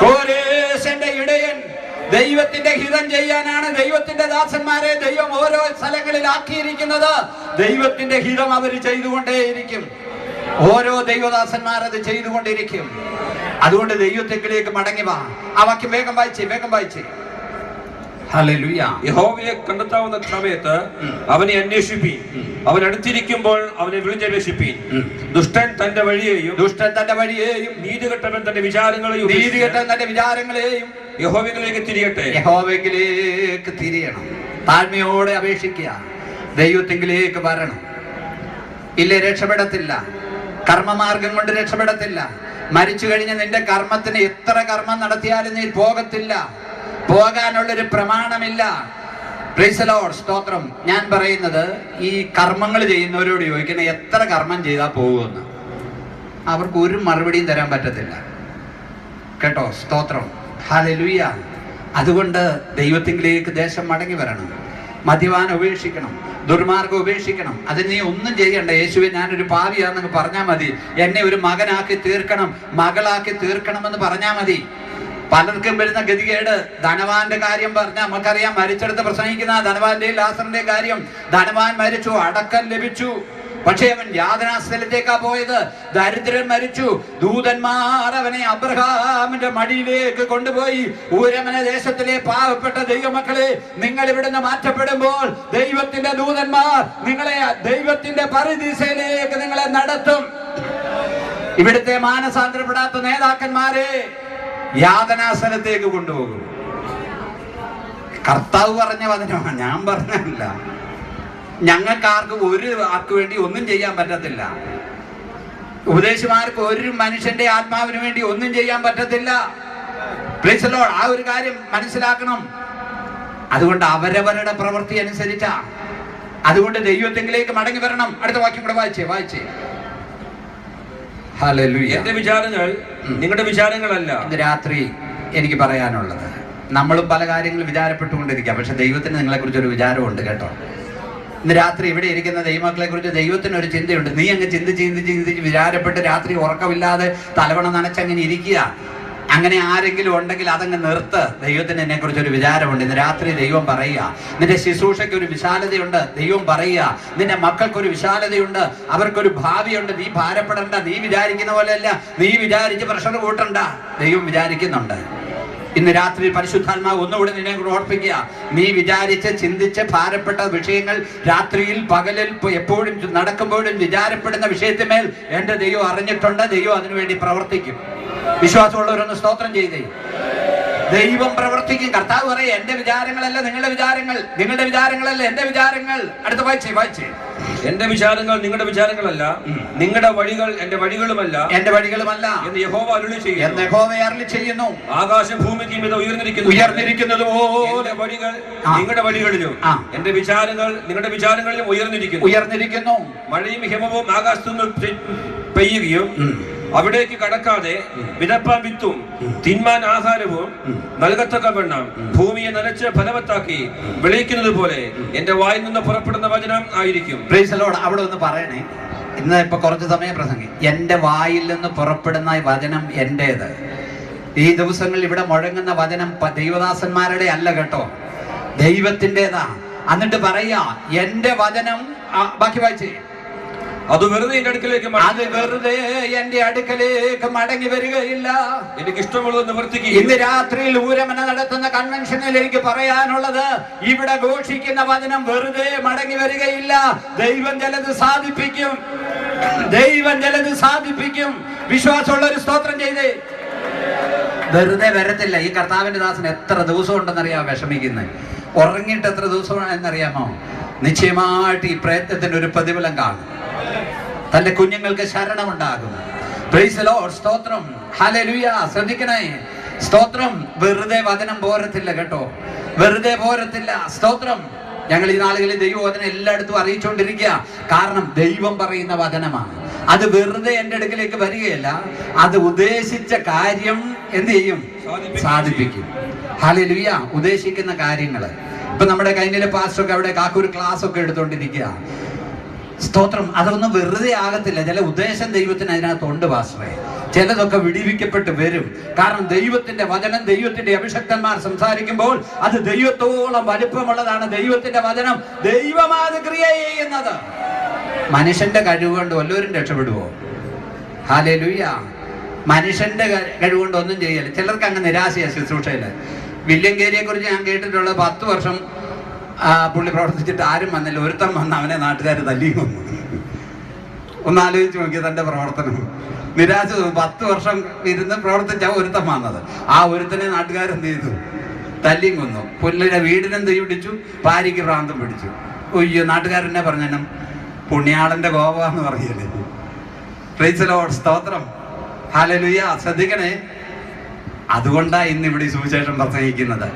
കോരേശന്റെ ഇടയൻ ദൈവത്തിന്റെ ഹിതം ചെയ്യാനാണ് ദൈവത്തിന്റെ ദാസന്മാരെ ദൈവം ഓരോ സ്ഥലങ്ങളിൽ ആക്കിയിരിക്കുന്നത്. ദൈവത്തിന്റെ ഹിതം അവർ ചെയ്തുകൊണ്ടേയിരിക്കും. ഓരോ ദൈവദാസന്മാർ അത് ചെയ്തുകൊണ്ടിരിക്കും. അതുകൊണ്ട് ദൈവത്തെങ്കിലേക്ക് മടങ്ങി വാ. ആ വാക്യം വേഗം വായിച്ചേ. ഹല്ലേലൂയ. യഹോവയെ കണ്ടെത്താവുന്ന സമയത്ത് അവനെ അന്വേഷിപ്പീൻ. അവൻ അടുത്തിരിക്കുമ്പോൾ അവനെ വിളിച്ചന്വേഷിപ്പീൻ. ദുഷ്ടൻ തന്റെ വഴിയെയും നീതികെട്ടവൻ തന്റെ വിചാരങ്ങളെയും യഹോവയിലേക്ക് തിരിയണം. താഴ്മയോടെ അപേക്ഷിക്കുക. ദൈവത്തെങ്കിലേക്ക് വരണം. ഇല്ലേ, രക്ഷപ്പെടത്തില്ല. കർമ്മമാർഗം കൊണ്ട് രക്ഷപ്പെടത്തില്ല. മരിച്ചു കഴിഞ്ഞ് നിന്റെ കർമ്മത്തിന് എത്ര കർമ്മം നടത്തിയാലും നീ പോകത്തില്ല. പോകാനുള്ളൊരു പ്രമാണമില്ല. Praise the lord. സ്തോത്രം. ഞാൻ പറയുന്നത് ഈ കർമ്മങ്ങൾ ചെയ്യുന്നവരോട് ചോദിക്കുന്ന എത്ര കർമ്മം ചെയ്താൽ പോകുമെന്ന് അവർക്ക് ഒരു മറുപടിയും തരാൻ പറ്റത്തില്ല കേട്ടോ. സ്തോത്രം. ഹല്ലേലൂയ. അതുകൊണ്ട് ദൈവത്തിലേക്ക് ദേശം മടങ്ങി വരണം. മദ്യപാനം ഉപേക്ഷിക്കണം. ദുർമാർഗം ഉപേക്ഷിക്കണം. അതിന് നീ ഒന്നും ചെയ്യണ്ട. യേശുവെ ഞാനൊരു പാപിയാണെന്ന് പറഞ്ഞാൽ മതി. എന്നെ ഒരു മകനാക്കി തീർക്കണം, മകളാക്കി തീർക്കണമെന്ന് പറഞ്ഞാൽ മതി. പലർക്കും വരുന്ന ഗതികേട്, ധനവാന്റെ കാര്യം പറഞ്ഞാൽ നമുക്കറിയാം. മരിച്ചെടുത്ത് പ്രസംഗിക്കുന്ന ധനവാന്റെയും ലാസറിന്റെ കാര്യം. ധനവാൻ മരിച്ചു, അടക്കം ലഭിച്ചു. പക്ഷേ അവൻ യാതനാസ്ഥലത്തേക്കാ പോയത്. ദരിദ്രൻ മരിച്ചു. ദൂതന്മാർ അവനെ അബ്രഹാമിന്റെ മടിയിലേക്ക് കൊണ്ടുപോയി. ഊരമന ദേശത്തിലെ പാവപ്പെട്ട ദൈവമക്കളെ, നിങ്ങൾ ഇവിടുന്ന് മാറ്റപ്പെടുമ്പോൾ ദൈവത്തിന്റെ ദൂതന്മാർ നിങ്ങളെ ദൈവത്തിന്റെ പരദീസയിലേക്ക് നിങ്ങളെ നടത്തും. ഇവിടുത്തെ മാനസാന്തരപ്പെടാത്ത നേതാക്കന്മാരെ യാതനാസ്ഥലത്തേക്ക് കൊണ്ടുപോകും. കർത്താവ് പറഞ്ഞ വചനമാണ്, ഞാൻ പറഞ്ഞല്ല. ഞങ്ങൾക്കാർക്കും ആർക്ക് വേണ്ടി ഒന്നും ചെയ്യാൻ പറ്റത്തില്ല. ഉപദേശിമാർക്ക് ഒരു മനുഷ്യന്റെ ആത്മാവിന് വേണ്ടി ഒന്നും ചെയ്യാൻ പറ്റത്തില്ല. Price the Lord. ആ ഒരു കാര്യം മനസ്സിലാക്കണം. അതുകൊണ്ട് അവരവരുടെ പ്രവൃത്തി അനുസരിച്ചാ. അതുകൊണ്ട് ദൈവത്തിലേക്ക് മടങ്ങി വരണം. അടുത്ത വാക്യം കൂടെ വായിച്ചേ. ഹല്ലേലൂയ. എന്റെ വിചാരങ്ങൾ നിങ്ങളുടെ വിചാരങ്ങളല്ല. ഇന്ന് രാത്രി എനിക്ക് പറയാനുള്ളത്, നമ്മളും പല കാര്യങ്ങൾ വിചാരപ്പെട്ടുകൊണ്ടിരിക്കുക. പക്ഷെ ദൈവത്തിന് നിങ്ങളെ കുറിച്ചൊരു വിചാരമുണ്ട് കേട്ടോ. ഇന്ന് രാത്രി ഇവിടെ ഇരിക്കുന്ന ദൈവമക്കളെ കുറിച്ച് ദൈവത്തിനൊരു ചിന്തയുണ്ട്. നീ അങ്ങ് ചിന്തിച്ച് വിചാരപ്പെട്ട് രാത്രി ഉറക്കമില്ലാതെ തലവണ നനച്ചങ്ങനെ ഇരിക്കുക. അങ്ങനെ ആരെങ്കിലും ഉണ്ടെങ്കിൽ അതങ്ങ് നിർത്ത്. ദൈവത്തിന് എന്നെ കുറിച്ചൊരു വിചാരമുണ്ട്. ഇന്ന് രാത്രി ദൈവം പറയുക, നിന്റെ ശുശ്രൂഷയ്ക്ക് ഒരു വിശാലതയുണ്ട്. ദൈവം പറയുക, നിന്റെ മക്കൾക്കൊരു വിശാലതയുണ്ട്, അവർക്കൊരു ഭാവിയുണ്ട്. നീ ഭാരപ്പെടണ്ട. നീ വിചാരിക്കുന്ന പോലെയല്ല. നീ വിചാരിച്ച് പ്രഷർ കൂട്ടണ്ട. ദൈവം വിചാരിക്കുന്നുണ്ട്. ഇന്ന് രാത്രി പരിശുദ്ധാത്മാവ് ഒന്നുകൂടി നിന്നെ ഓർപ്പിക്കുക. നീ വിചാരിച്ച് ചിന്തിച്ച് ഭാരപ്പെട്ട വിഷയങ്ങൾ രാത്രിയിൽ പകലിൽ എപ്പോഴും നടക്കുമ്പോഴും വിചാരപ്പെടുന്ന വിഷയത്തിന്മേൽ എന്റെ ദൈവം അറിഞ്ഞിട്ടുണ്ട്. ദൈവം അതിനുവേണ്ടി പ്രവർത്തിക്കും. വിശ്വാസമുള്ളവരൊന്ന് സ്തോത്രം ചെയ്തേ. ദൈവം പ്രവർത്തിക്കും. കർത്താവ് പറയും, എന്റെ വിചാരങ്ങളല്ല നിങ്ങളുടെ വിചാരങ്ങൾ, നിങ്ങളുടെ വിചാരങ്ങളല്ല എന്റെ വിചാരങ്ങൾ. അടുത്ത വായിച്ചേ. എന്റെ വിചാരങ്ങൾ നിങ്ങളുടെ വിചാരങ്ങളല്ല, നിങ്ങളുടെ വഴികൾ എന്റെ വഴികളുമല്ല എന്ന് യഹോവ അരുളി ചെയ്യുന്നു. ആകാശം ഭൂമിക്ക് ഉയർന്നിരിക്കുന്നത് പോലെ വഴികൾ നിങ്ങളുടെ വഴികളിലും എന്റെ വിചാരങ്ങൾ നിങ്ങളുടെ വിചാരങ്ങളിലും ഉയർന്നിരിക്കുന്നു. മഴയും ഹിമവും ആകാശത്തുനിന്ന് പെയ്യുകയും അവിടേക്ക് കടക്കാതെ വിതപ്പാൻ വിത്തും തിന്മാൻ ആഹാരവും നൽകത്തക്കവണ്ണം ഭൂമിയെ നനച്ച് ഫലവത്താക്കി വിളയിക്കുന്നത് പോലെ എന്റെ വായിൽ നിന്ന് പുറപ്പെടുന്ന വചനം ആയിരിക്കും. Price the Lord. അവിടെ ഒന്ന് പറയണേ. ഇന്ന് ഇപ്പൊ കുറച്ച് സമയം പ്രസംഗി. എന്റെ വായിൽ നിന്ന് പുറപ്പെടുന്ന വചനം എന്റേത്. ഈ ദിവസങ്ങളിൽ ഇവിടെ മുഴങ്ങുന്ന വചനം ദൈവദാസന്മാരുടെ അല്ല കേട്ടോ, ദൈവത്തിൻ്റെതാ. എന്നിട്ട് പറയാ, എന്റെ വചനം. ബാക്കി വായിച്ചേ. അത് വെറുതെ എന്റെ അടുക്കലേക്ക് മടങ്ങി വരികയില്ല. എനിക്ക് ഇഷ്ടമുള്ളത് നിവർത്തിക്കുക. ഇന്ന് രാത്രിയിൽ ഊരമന നടത്തുന്ന കൺവെൻഷനിൽ എനിക്ക് പറയാനുള്ളത്, ഇവിടെ ഘോഷിക്കുന്ന വചനം വെറുതെ മടങ്ങി വരികയില്ല. ദൈവം ചിലത് സാധിപ്പിക്കും. വിശ്വാസമുള്ള ഒരു സ്തോത്രം ചെയ്തേ. വെറുതെ വരത്തില്ല. ഈ കർത്താവിന്റെ ദാസൻ എത്ര ദിവസം ഉണ്ടെന്നറിയാം വിഷമിക്കുന്നത്. ഉറങ്ങിയിട്ട് എത്ര ദിവസമാണെന്നറിയാമോ? നിശ്ചയമായിട്ട് ഈ പ്രയത്നത്തിന് ഒരു പ്രതിഫലം കാണും. തന്റെ കുഞ്ഞുങ്ങൾക്ക് ശരണമുണ്ടാകും. Praise the lord. സ്തോത്രം. ഹല്ലേലൂയ. ശ്രദ്ധിക്കണേ. സ്തോത്രം. വെറുതെ വചനം പോരത്തില്ല കേട്ടോ, വെറുതെ പോരത്തില്ല. സ്തോത്രം. ഞങ്ങൾ ഈ നാളുകളിൽ ദൈവവചനം എല്ലായിടത്തും അറിയിച്ചുകൊണ്ടിരിക്കുക. കാരണം ദൈവം പറയുന്ന വചനമാണ്. അത് വെറുതെ എൻ്റെ അടുക്കലേക്ക് വരികയല്ല, അത് ഉദ്ദേശിച്ച കാര്യം എന്ത് ചെയ്യും? സാധിപ്പിക്കും. ഹല്ലേലൂയ. ഉദ്ദേശിക്കുന്ന കാര്യങ്ങള്. ഇപ്പൊ നമ്മുടെ കൈനിലെ പാസ്റ്ററൊക്കെ അവിടെ കാക്കൂർ ക്ലാസ് ഒക്കെ എടുത്തോണ്ടിരിക്കുക. സ്തോത്രം. അതൊന്നും വെറുതെ ആകത്തില്ല. ചില ഉദ്ദേശം ദൈവത്തിന് അതിനകത്തുണ്ട് പാസ്റ്ററെ. ചിലതൊക്കെ വിടിവിക്കപ്പെട്ട് വരും. കാരണം ദൈവത്തിന്റെ വചനം, ദൈവത്തിന്റെ അഭിഷക്തന്മാർ സംസാരിക്കുമ്പോൾ അത് ദൈവത്തോളം വലുപ്പമുള്ളതാണ്. ദൈവത്തിന്റെ വചനം ദൈവമാണ് ക്രിയ ചെയ്യുന്നത്. മനുഷ്യന്റെ കഴിവ് കൊണ്ട് വല്ലവരും രക്ഷപ്പെടുവോ? ഹല്ലേലൂയ. മനുഷ്യന്റെ കഴിവ് കൊണ്ട് ഒന്നും ചെയ്യല്ല. ചിലർക്ക് അങ്ങ് നിരാശയാ ശുശ്രൂഷയില്. വില്യംകേരിയെ കുറിച്ച് ഞാൻ കേട്ടിട്ടുള്ള 10 വർഷം പുള്ളി പ്രവർത്തിച്ചിട്ട് ആരും വന്നില്ല. ഒരുത്തം വന്ന് അവനെ നാട്ടുകാർ തല്ലി കൊന്നു. ഒന്ന് ആലോചിച്ച് നോക്കിയ തന്റെ പ്രവർത്തനം. നിരാശ. 10 വർഷം ഇരുന്ന് പ്രവർത്തിച്ച ഒരുത്തം വന്നത്. ആ ഒരുത്തനെ നാട്ടുകാരെന്ത് ചെയ്തു? തല്ലിയും കൊന്നു. പുള്ളിയുടെ വീടിനും തീ പിടിച്ചു, ഭാര്യയ്ക്ക് ഭ്രാന്തം പിടിച്ചു. ഒയ്യോ, നാട്ടുകാരെന്നെ പറഞ്ഞു പുണ്യാളന്റെ കോപമെന്ന് പറയല്ലേ. Price the lord. സ്തോത്രം. ഹല്ലേലൂയ. ശ്രദ്ധിക്കണേ. അതുകൊണ്ടാണ് ഇന്ന് ഇവിടെ സുവിശേഷം പ്രസംഗിക്കുന്നത്.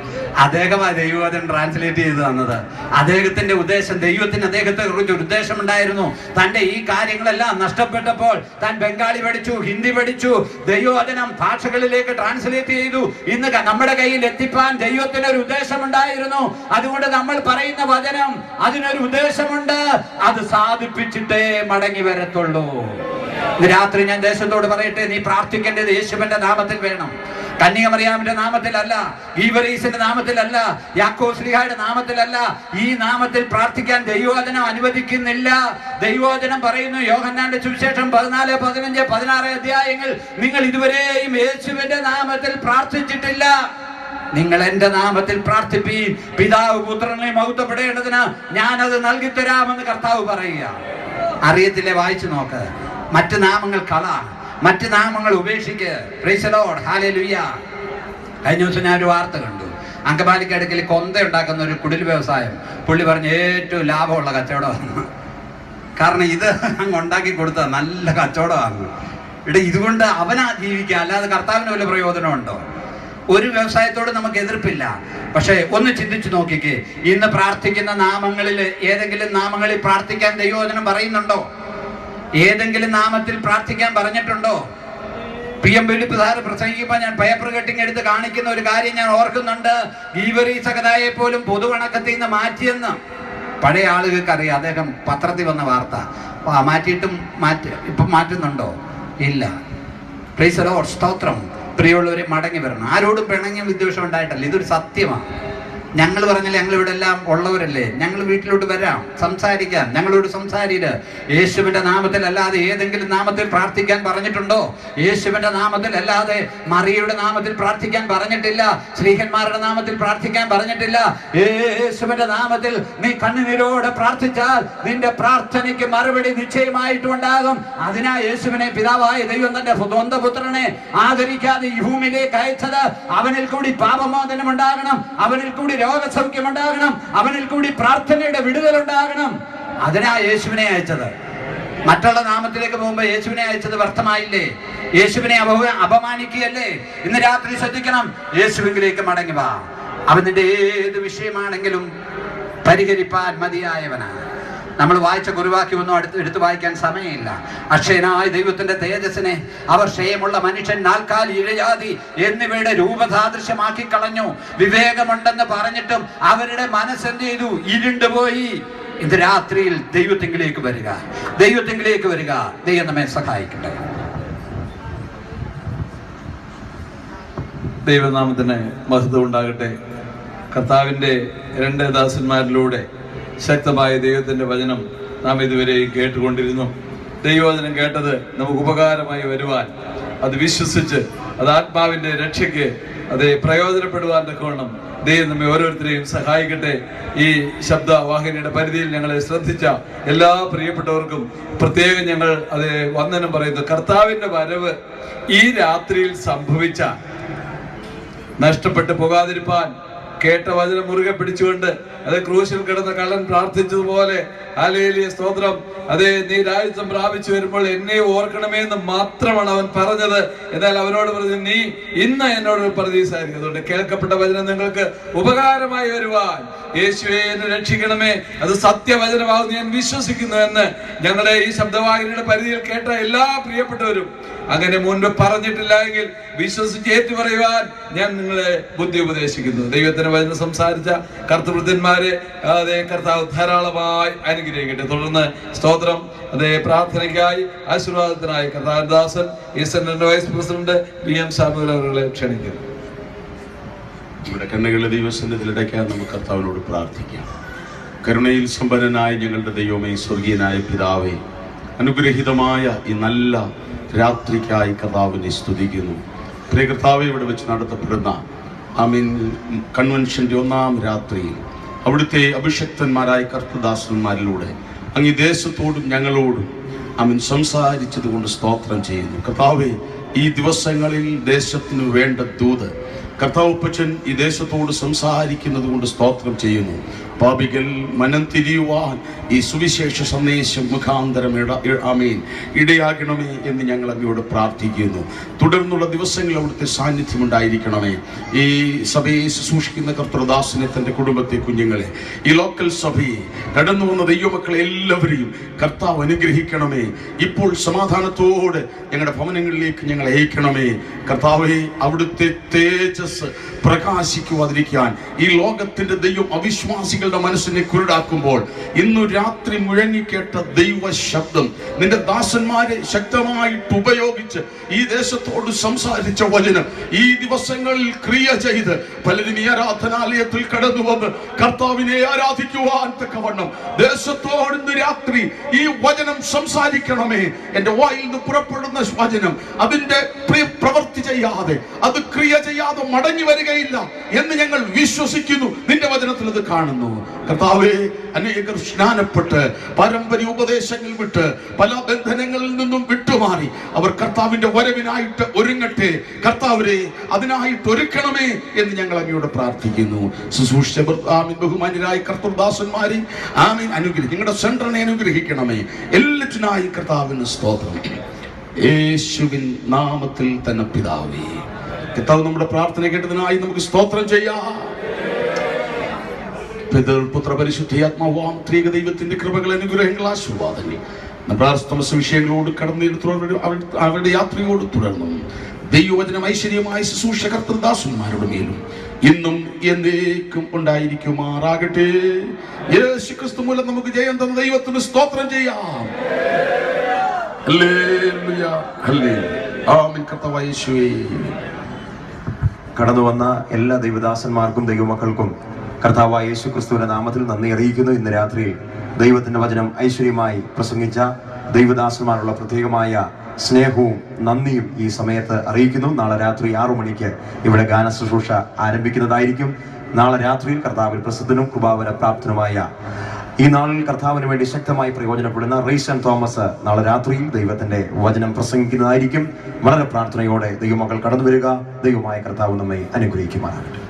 അദ്ദേഹമാണ് ദൈവവചനം ട്രാൻസ്ലേറ്റ് ചെയ്ത് തന്നത്. അദ്ദേഹത്തിന്റെ ഉദ്ദേശം, ദൈവത്തിന് അദ്ദേഹത്തെ കുറിച്ച് ഒരു ഉദ്ദേശം ഉണ്ടായിരുന്നു. തന്റെ ഈ കാര്യങ്ങളെല്ലാം നഷ്ടപ്പെട്ടപ്പോൾ താൻ ബംഗാളി പഠിച്ചു, ഹിന്ദി പഠിച്ചു, ദൈവവചനം ഭാഷകളിലേക്ക് ട്രാൻസ്ലേറ്റ് ചെയ്തു. ഇന്ന് നമ്മുടെ കയ്യിൽ എത്തിപ്പാൻ ദൈവത്തിനൊരു ഉദ്ദേശമുണ്ടായിരുന്നു. അതുകൊണ്ട് നമ്മൾ പറയുന്ന വചനം അതിനൊരു ഉദ്ദേശമുണ്ട്. അത് സാധിപ്പിച്ചിട്ടേ മടങ്ങി വരത്തുള്ളൂ. ഇന്ന് രാത്രി ഞാൻ ദേശത്തോട് പറയട്ടെ, നീ പ്രാർത്ഥിക്കേണ്ടത് യേശുവിന്റെ നാമത്തിൽ വേണം. കന്യകമറിയാമിന്റെ നാമത്തിലല്ല, ഗീവറീസിന്റെ നാമത്തിലല്ല, യാക്കോബ് ശ്ലീഹായുടെ നാമത്തിലല്ല. ഈ നാമത്തിൽ പ്രാർത്ഥിക്കാൻ ദൈവവചനം അനുവദിക്കുന്നില്ല. ദൈവവചനം പറയുന്നു, യോഹന്നാന്റെ സുവിശേഷം 14, 15, 16 അധ്യായങ്ങൾ, നിങ്ങൾ ഇതുവരെയും യേശുവിന്റെ നാമത്തിൽ പ്രാർത്ഥിച്ചിട്ടില്ല. നിങ്ങൾ എന്റെ നാമത്തിൽ പ്രാർത്ഥിപ്പീൻ, പിതാവ് പുത്രനെ മഹത്വപ്പെടേണ്ടതിന് ഞാനത് നൽകിത്തരാമെന്ന് കർത്താവ് പറയുക. അറിയത്തില്ലേ? വായിച്ചു നോക്ക്. മറ്റ് നാമങ്ങൾ കള, മറ്റ് നാമങ്ങൾ ഉപേക്ഷിക്ക്. Praise the lord. ഹല്ലേലൂയ. കഴിഞ്ഞ ദിവസം ഞാൻ ഒരു വാർത്ത കണ്ടു. അങ്കമാലിക്ക് അടുക്കൽ കൊന്ത ഉണ്ടാക്കുന്ന ഒരു കുടിൽ വ്യവസായം. പുള്ളി പറഞ്ഞ ഏറ്റവും ലാഭമുള്ള കച്ചവടമാണ്. കാരണം ഇത് അങ്ങ് ഉണ്ടാക്കി കൊടുത്ത നല്ല കച്ചവടമാണ്. ഇതുകൊണ്ട് അവനാ ജീവിക്കുക, അല്ലാതെ കർത്താവിന് വല്ല പ്രയോജനമുണ്ടോ? ഒരു വ്യവസായത്തോട് നമുക്ക് എതിർപ്പില്ല. പക്ഷെ ഒന്ന് ചിന്തിച്ചു നോക്കിക്കേ, ഇന്ന് പ്രാർത്ഥിക്കുന്ന നാമങ്ങളിൽ ഏതെങ്കിലും നാമങ്ങളിൽ പ്രാർത്ഥിക്കാൻ ദൈവവചനം പറയുന്നുണ്ടോ? ഏതെങ്കിലും നാമത്തിൽ പ്രാർത്ഥിക്കാൻ പറഞ്ഞിട്ടുണ്ടോ? PM ഫിലിപ്പ് സാറ് പ്രസംഗിക്കുമ്പോൾ ഞാൻ പേപ്പർ കട്ടിങ് എടുത്ത് കാണിക്കുന്ന ഒരു കാര്യം ഞാൻ ഓർക്കുന്നുണ്ട്. ഗീവറീസ് സകതായെ പോലും പൊതുവണക്കത്തിൽ നിന്ന് മാറ്റിയെന്ന് പഴയ ആളുകൾക്ക് അറിയാം. അദ്ദേഹം പത്രത്തിൽ വന്ന വാർത്ത. മാറ്റിയിട്ടും ഇപ്പം മാറ്റുന്നുണ്ടോ? ഇല്ല. Price the lord. സ്തോത്രം. പ്രിയമുള്ളവരെ, മടങ്ങി വരണം. ആരോടും പിണങ്ങിയും വിദ്വേഷം ഉണ്ടായിട്ടല്ല. ഇതൊരു സത്യമാണ്. ഞങ്ങൾ പറഞ്ഞാൽ ഞങ്ങൾ ഇവിടെ എല്ലാം ഉള്ളവരല്ലേ, ഞങ്ങൾ വീട്ടിലോട്ട് വരാം, സംസാരിക്കാം. ഞങ്ങളോട് സംസാരിച്ച് യേശുവിന്റെ നാമത്തിൽ അല്ലാതെ ഏതെങ്കിലും നാമത്തിൽ പ്രാർത്ഥിക്കാൻ പറഞ്ഞിട്ടുണ്ടോ? യേശുവിന്റെ നാമത്തിൽ അല്ലാതെ മറിയയുടെ നാമത്തിൽ പ്രാർത്ഥിക്കാൻ പറഞ്ഞിട്ടില്ല. ശ്രീഹന്മാരുടെ നാമത്തിൽ പ്രാർത്ഥിക്കാൻ പറഞ്ഞിട്ടില്ല. യേശുവിന്റെ നാമത്തിൽ നീ കണ്ണുനീരോടെ പ്രാർത്ഥിച്ചാൽ നിന്റെ പ്രാർത്ഥനയ്ക്ക് മറുപടി നിശ്ചയമായിട്ടും ഉണ്ടാകും. അതിനാ യേശുവിനെ പിതാവായ ദൈവം തന്റെ സ്വന്തം പുത്രനെ ആദരിക്കാതെ ഈ ഭൂമിയിലേക്ക് അയച്ചത്. അവനിൽ കൂടി പാപമോചനം ഉണ്ടാകണം, അവനിൽ കൂടി രോഗസൗഖ്യം ഉണ്ടാകണം, അവനിൽ കൂടി പ്രാർത്ഥനയുടെ വിടുതൽ ഉണ്ടാകണം. അതിനാ യേശുവിനെ അയച്ചത്. മറ്റുള്ള നാമത്തിലേക്ക് പോകുമ്പോ യേശുവിനെ അയച്ചത് വ്യർത്ഥമായില്ലേ? യേശുവിനെ അപമാനിക്കുകയല്ലേ? ഇന്ന് രാത്രി ശ്രദ്ധിക്കണം. യേശുവിലേക്ക് മടങ്ങി വാ. അവൻ നിന്റെ ഏത് വിഷയമാണെങ്കിലും പരിഹരിപ്പാൻ മതിയായവനാണ്. നമ്മൾ വായിച്ച കുറിവാക്യമൊന്നും എടുത്തു വായിക്കാൻ സമയമില്ല. അക്ഷയനായ ദൈവത്തിന്റെ തേജസ്സിനെ അവർ ക്ഷയമുള്ള മനുഷ്യൻ, നാൽക്കാലി, ഇഴജാതി എന്നിവയുടെ രൂപസാദൃശ്യമാക്കി കളഞ്ഞു. വിവേകമുണ്ടെന്ന് പറഞ്ഞിട്ടും അവരുടെ മനസ്സെന്ത് ചെയ്തു? ഇരുണ്ടുപോയി. ഇത് രാത്രിയിൽ ദൈവത്തിങ്കിലേക്ക് വരിക, ദൈവത്തിങ്കിലേക്ക് വരിക. ദൈവം നമ്മെ സഹായിക്കട്ടെ. ദൈവനാമത്തിന് മഹത്വം ഉണ്ടാകട്ടെ. കർത്താവിൻ്റെ 2 ദാസന്മാരിലൂടെ ശക്തമായ ദൈവത്തിൻ്റെ വചനം നാം ഇതുവരെ കേട്ടുകൊണ്ടിരുന്നു. ദൈവവചനം കേട്ടത് നമുക്ക് ഉപകാരമായി വരുവാൻ, അത് വിശ്വസിച്ച് അത് ആത്മാവിൻ്റെ രക്ഷയ്ക്ക് അത് പ്രയോജനപ്പെടുവാൻ തക്കവണ്ണം ദൈവം നമ്മെ ഓരോരുത്തരെയും സഹായിക്കട്ടെ. ഈ ശബ്ദവാഹിനിയുടെ പരിധിയിൽ ഞങ്ങളെ ശ്രദ്ധിച്ച എല്ലാ പ്രിയപ്പെട്ടവർക്കും പ്രത്യേകം ഞങ്ങൾ അത് വന്ദനം പറയുന്നു. കർത്താവിൻ്റെ വരവ് ഈ രാത്രിയിൽ സംഭവിച്ച നഷ്ടപ്പെട്ടു പോകാതിരിപ്പാൻ കേട്ട വചനം മുറുകെ പിടിച്ചുകൊണ്ട് അത് ക്രൂശിൽ കിടന്ന കള്ളൻ പ്രാർത്ഥിച്ചതുപോലെ ഹല്ലേലൂയ സ്തോത്രം, അതെ നീ രാജ്യം പ്രാപിച്ചു വരുമ്പോൾ എന്നെ ഓർക്കണമേ എന്ന് മാത്രമാണ് അവൻ പറഞ്ഞത്. എന്നാൽ അവനോട് പറഞ്ഞു, നീ ഇന്ന് എന്നോട് പ്രതീക്ഷയായിരിക്കും. അതുകൊണ്ട് കേൾക്കപ്പെട്ട വചനം നിങ്ങൾക്ക് ഉപകാരമായി വരുവാൻ യേശുവേ എന്നെ രക്ഷിക്കണമേ, അത് സത്യവചനമാകുന്നു ഞാൻ വിശ്വസിക്കുന്നു എന്ന് ഞങ്ങളുടെ ഈ ശബ്ദവാഹിനിയുടെ പരിധിയിൽ കേട്ട എല്ലാ പ്രിയപ്പെട്ടവരും അങ്ങനെ മുൻപ് പറഞ്ഞിട്ടില്ല എങ്കിൽ വിശ്വസിച്ച് ഏറ്റു പറയുവാൻ ഞാൻ നിങ്ങളെ ബുദ്ധി ഉപദേശിക്കുന്നു. ദൈവത്തിന് വചനം സംസാരിച്ച കർത്തൃവൃദ്ധന്മാരെ അതേ കർത്താവ് ധാരാളമായി അനുഗ്രഹിക്കട്ടെ. തുടർന്ന് സ്തോത്രം അതേ പ്രാർത്ഥനയ്ക്കായി ആശീർവാദത്തിനായി കർത്താവദാസൻ ഈ സെന്ററിന്റെ വൈസ് പ്രസിഡന്റ് PM സാമുവൽ അവരെ ക്ഷണിക്കുന്നു. നമ്മുടെ കണ്ണുകളെ ദൈവസന്നിധിയിലടയ്ക്കാൻ നമുക്ക് കർത്താവിനോട് പ്രാർത്ഥിക്കാം. കരുണയിൽ സമ്പന്നനായ ഞങ്ങളുടെ ദൈവമേ, സ്വർഗീയനായ പിതാവേ, അനുഗ്രഹീതമായ ഈ നല്ല രാത്രിക്കായി കർത്താവിനെ സ്തുതിക്കുന്നു. പ്രിയ കർത്താവെ, ഇവിടെ വെച്ച് നടത്തപ്പെടുന്ന കൺവെൻഷൻ്റെ 1ാം രാത്രിയിൽ അവിടുത്തെ അഭിഷക്തന്മാരായ കർത്തൃദാസന്മാരിലൂടെ അങ്ങ് ദേശത്തോടും ഞങ്ങളോടും സംസാരിച്ചത് കൊണ്ട് സ്തോത്രം ചെയ്യുന്നു. കർത്താവെ, ഈ ദിവസങ്ങളിൽ ദേശത്തിന് വേണ്ട ദൂത് കർത്താവുപ്പച്ചൻ ഈ ദേശത്തോട് സംസാരിക്കുന്നത് കൊണ്ട് സ്തോത്രം ചെയ്യുന്നു. പാപികൾ മനം തിരിയുവാൻ ഈ സുവിശേഷ സന്ദേശം മുഖാന്തരം ഇടയാകണമേ എന്ന് ഞങ്ങൾ അങ്ങയോട് പ്രാർത്ഥിക്കുന്നു. തുടർന്നുള്ള ദിവസങ്ങളിൽ അവിടുത്തെ സാന്നിധ്യം ഉണ്ടായിരിക്കണമേ. ഈ സഭയെ ശുശ്രൂഷിക്കുന്ന കർത്തൃദാസനെ, തൻ്റെ കുടുംബത്തെ, കുഞ്ഞുങ്ങളെ, ഈ ലോക്കൽ സഭയെ, കടന്നു വന്ന ദൈവമക്കളെ എല്ലാവരെയും കർത്താവ് അനുഗ്രഹിക്കണമേ. ഇപ്പോൾ സമാധാനത്തോടെ ഞങ്ങളുടെ ഭവനങ്ങളിലേക്ക് ഞങ്ങൾ അയക്കണമേ. കർത്താവെ, അവിടുത്തെ തേജസ് പ്രകാശിക്കുവാതിരിക്കാൻ ഈ ലോകത്തിന്റെ ദൈവം അവിശ്വാസികളുടെ മനസ്സിനെ കുരുടാക്കുമ്പോൾ ഇന്നു രാത്രി മുഴങ്ങിക്കേട്ട ദൈവ ശബ്ദം നിന്റെ ദാസന്മാരെ ശക്തമായിട്ട് ഉപയോഗിച്ച് ഈ ദേശത്തോട് സംസാരിച്ച വചനം ഈ ദിവസങ്ങളിൽ ക്രിയ ചെയ്ത് പലരും ഈ ആരാധനാലയത്തിൽ കടന്നു വന്ന് കർത്താവിനെ ആരാധിക്കുവാൻ തക്കവണ്ണം ദേശത്തോട് ഇന്ന് രാത്രി ഈ വചനം സംസാരിക്കണമേ. എന്റെ വായിൽ നിന്ന് പുറപ്പെടുന്ന വചനം അതിന്റെ പ്രവൃത്തി ചെയ്യാതെ, അത് ക്രിയ ചെയ്യാതെ മടങ്ങി വരികയില്ല എന്ന് ഞങ്ങൾ വിശ്വസിക്കുന്നു. നിന്റെ വചനത്തിൽ അത് കാണുന്നു. കർത്താവേ, അനേകർ സ്നാനപ്പെട്ട് പാരമ്പര്യ ഉപദേശങ്ങൾ വിട്ട് പല ബന്ധനങ്ങളിൽ നിന്നും വിട്ടുമാറി അവർ കർത്താവിന്റെ വരവിനായിട്ട് ഒരുങ്ങട്ടെ. കർത്താവരെ, അതിനായിട്ട് ഒരുക്കണമേ എന്ന് ഞങ്ങൾ അങ്ങയോട് പ്രാർത്ഥിക്കുന്നു. ശുശ്രൂഷ ബഹുമാന്യരായ കർത്തൃദാസന്മാരെ അനുഗ്രഹിക്കും. നിങ്ങളുടെ സെന്ററിനെ അനുഗ്രഹിക്കണമേ. എല്ലാറ്റിനായി കർത്താവിന് സ്തോത്രം. യേശുവിൻ നാമത്തിൽ തന്നെ പിതാവേ. കർത്താവ് നമ്മുടെ പ്രാർത്ഥന കേട്ടതിനായി നമുക്ക് സ്തോത്രം ചെയ്യാം. പിതൃപുത്ര പരിശുദ്ധാത്മാവാം ത്രിയേക ദൈവത്തിന്റെ കൃപകൾ, അനുഗ്രഹങ്ങൾ, ആശീർവാദങ്ങൾ നമ്മുടെ വിഷയങ്ങളോട് കടന്നു അവരുടെ യാത്രയോട് തുടർന്നു ദൈവവചനം ഐശ്വര്യമായ ശുശ്രൂഷ കർത്തൃദാസന്മാരുടെ മേലും ഇന്നും എന്നേക്കും ഉണ്ടായിരിക്കുമാറാകട്ടെ. യേശു ക്രിസ്തു മൂലം നമുക്ക് ജയം തന്ന ദൈവത്തിന് സ്തോത്രം ചെയ്യാം. ഹല്ലേലൂയ, ഹല്ലേലൂയ, ആമേൻ. കർത്താവായ യേശുവേ, കടന്നു വന്ന എല്ലാ ദൈവദാസന്മാർക്കും ദൈവമക്കൾക്കും കർത്താവായ യേശു ക്രിസ്തുവിന്റെ നാമത്തിൽ നന്ദി അറിയിക്കുന്നു. ഇന്ന് രാത്രിയിൽ ദൈവത്തിന്റെ വചനം ഐശ്വര്യമായി പ്രസംഗിച്ച ദൈവദാസന്മാരുള്ള പ്രത്യേകമായ സ്നേഹവും നന്ദിയും ഈ സമയത്ത് അറിയിക്കുന്നു. നാളെ രാത്രി 6 മണിക്ക് ഇവിടെ ഗാന ശുശ്രൂഷ ആരംഭിക്കുന്നതായിരിക്കും. നാളെ രാത്രിയിൽ കർത്താവിൽ പ്രസിദ്ധനും കൃപാവര പ്രാപ്തനുമായ ഈ നാളിൽ കർത്താവിന് വേണ്ടി ശക്തമായി പ്രയോജനപ്പെടുന്ന റീസൺ തോമസ് നാളെ രാത്രിയിൽ ദൈവത്തിന്റെ വചനം പ്രസംഗിക്കുന്നതായിരിക്കും. വളരെ പ്രാർത്ഥനയോടെ ദൈവമക്കൾ കടന്നു വരിക. ദൈവമായ കർത്താവ് നമ്മെ അനുഗ്രഹിക്കുമാറാകട്ടെ.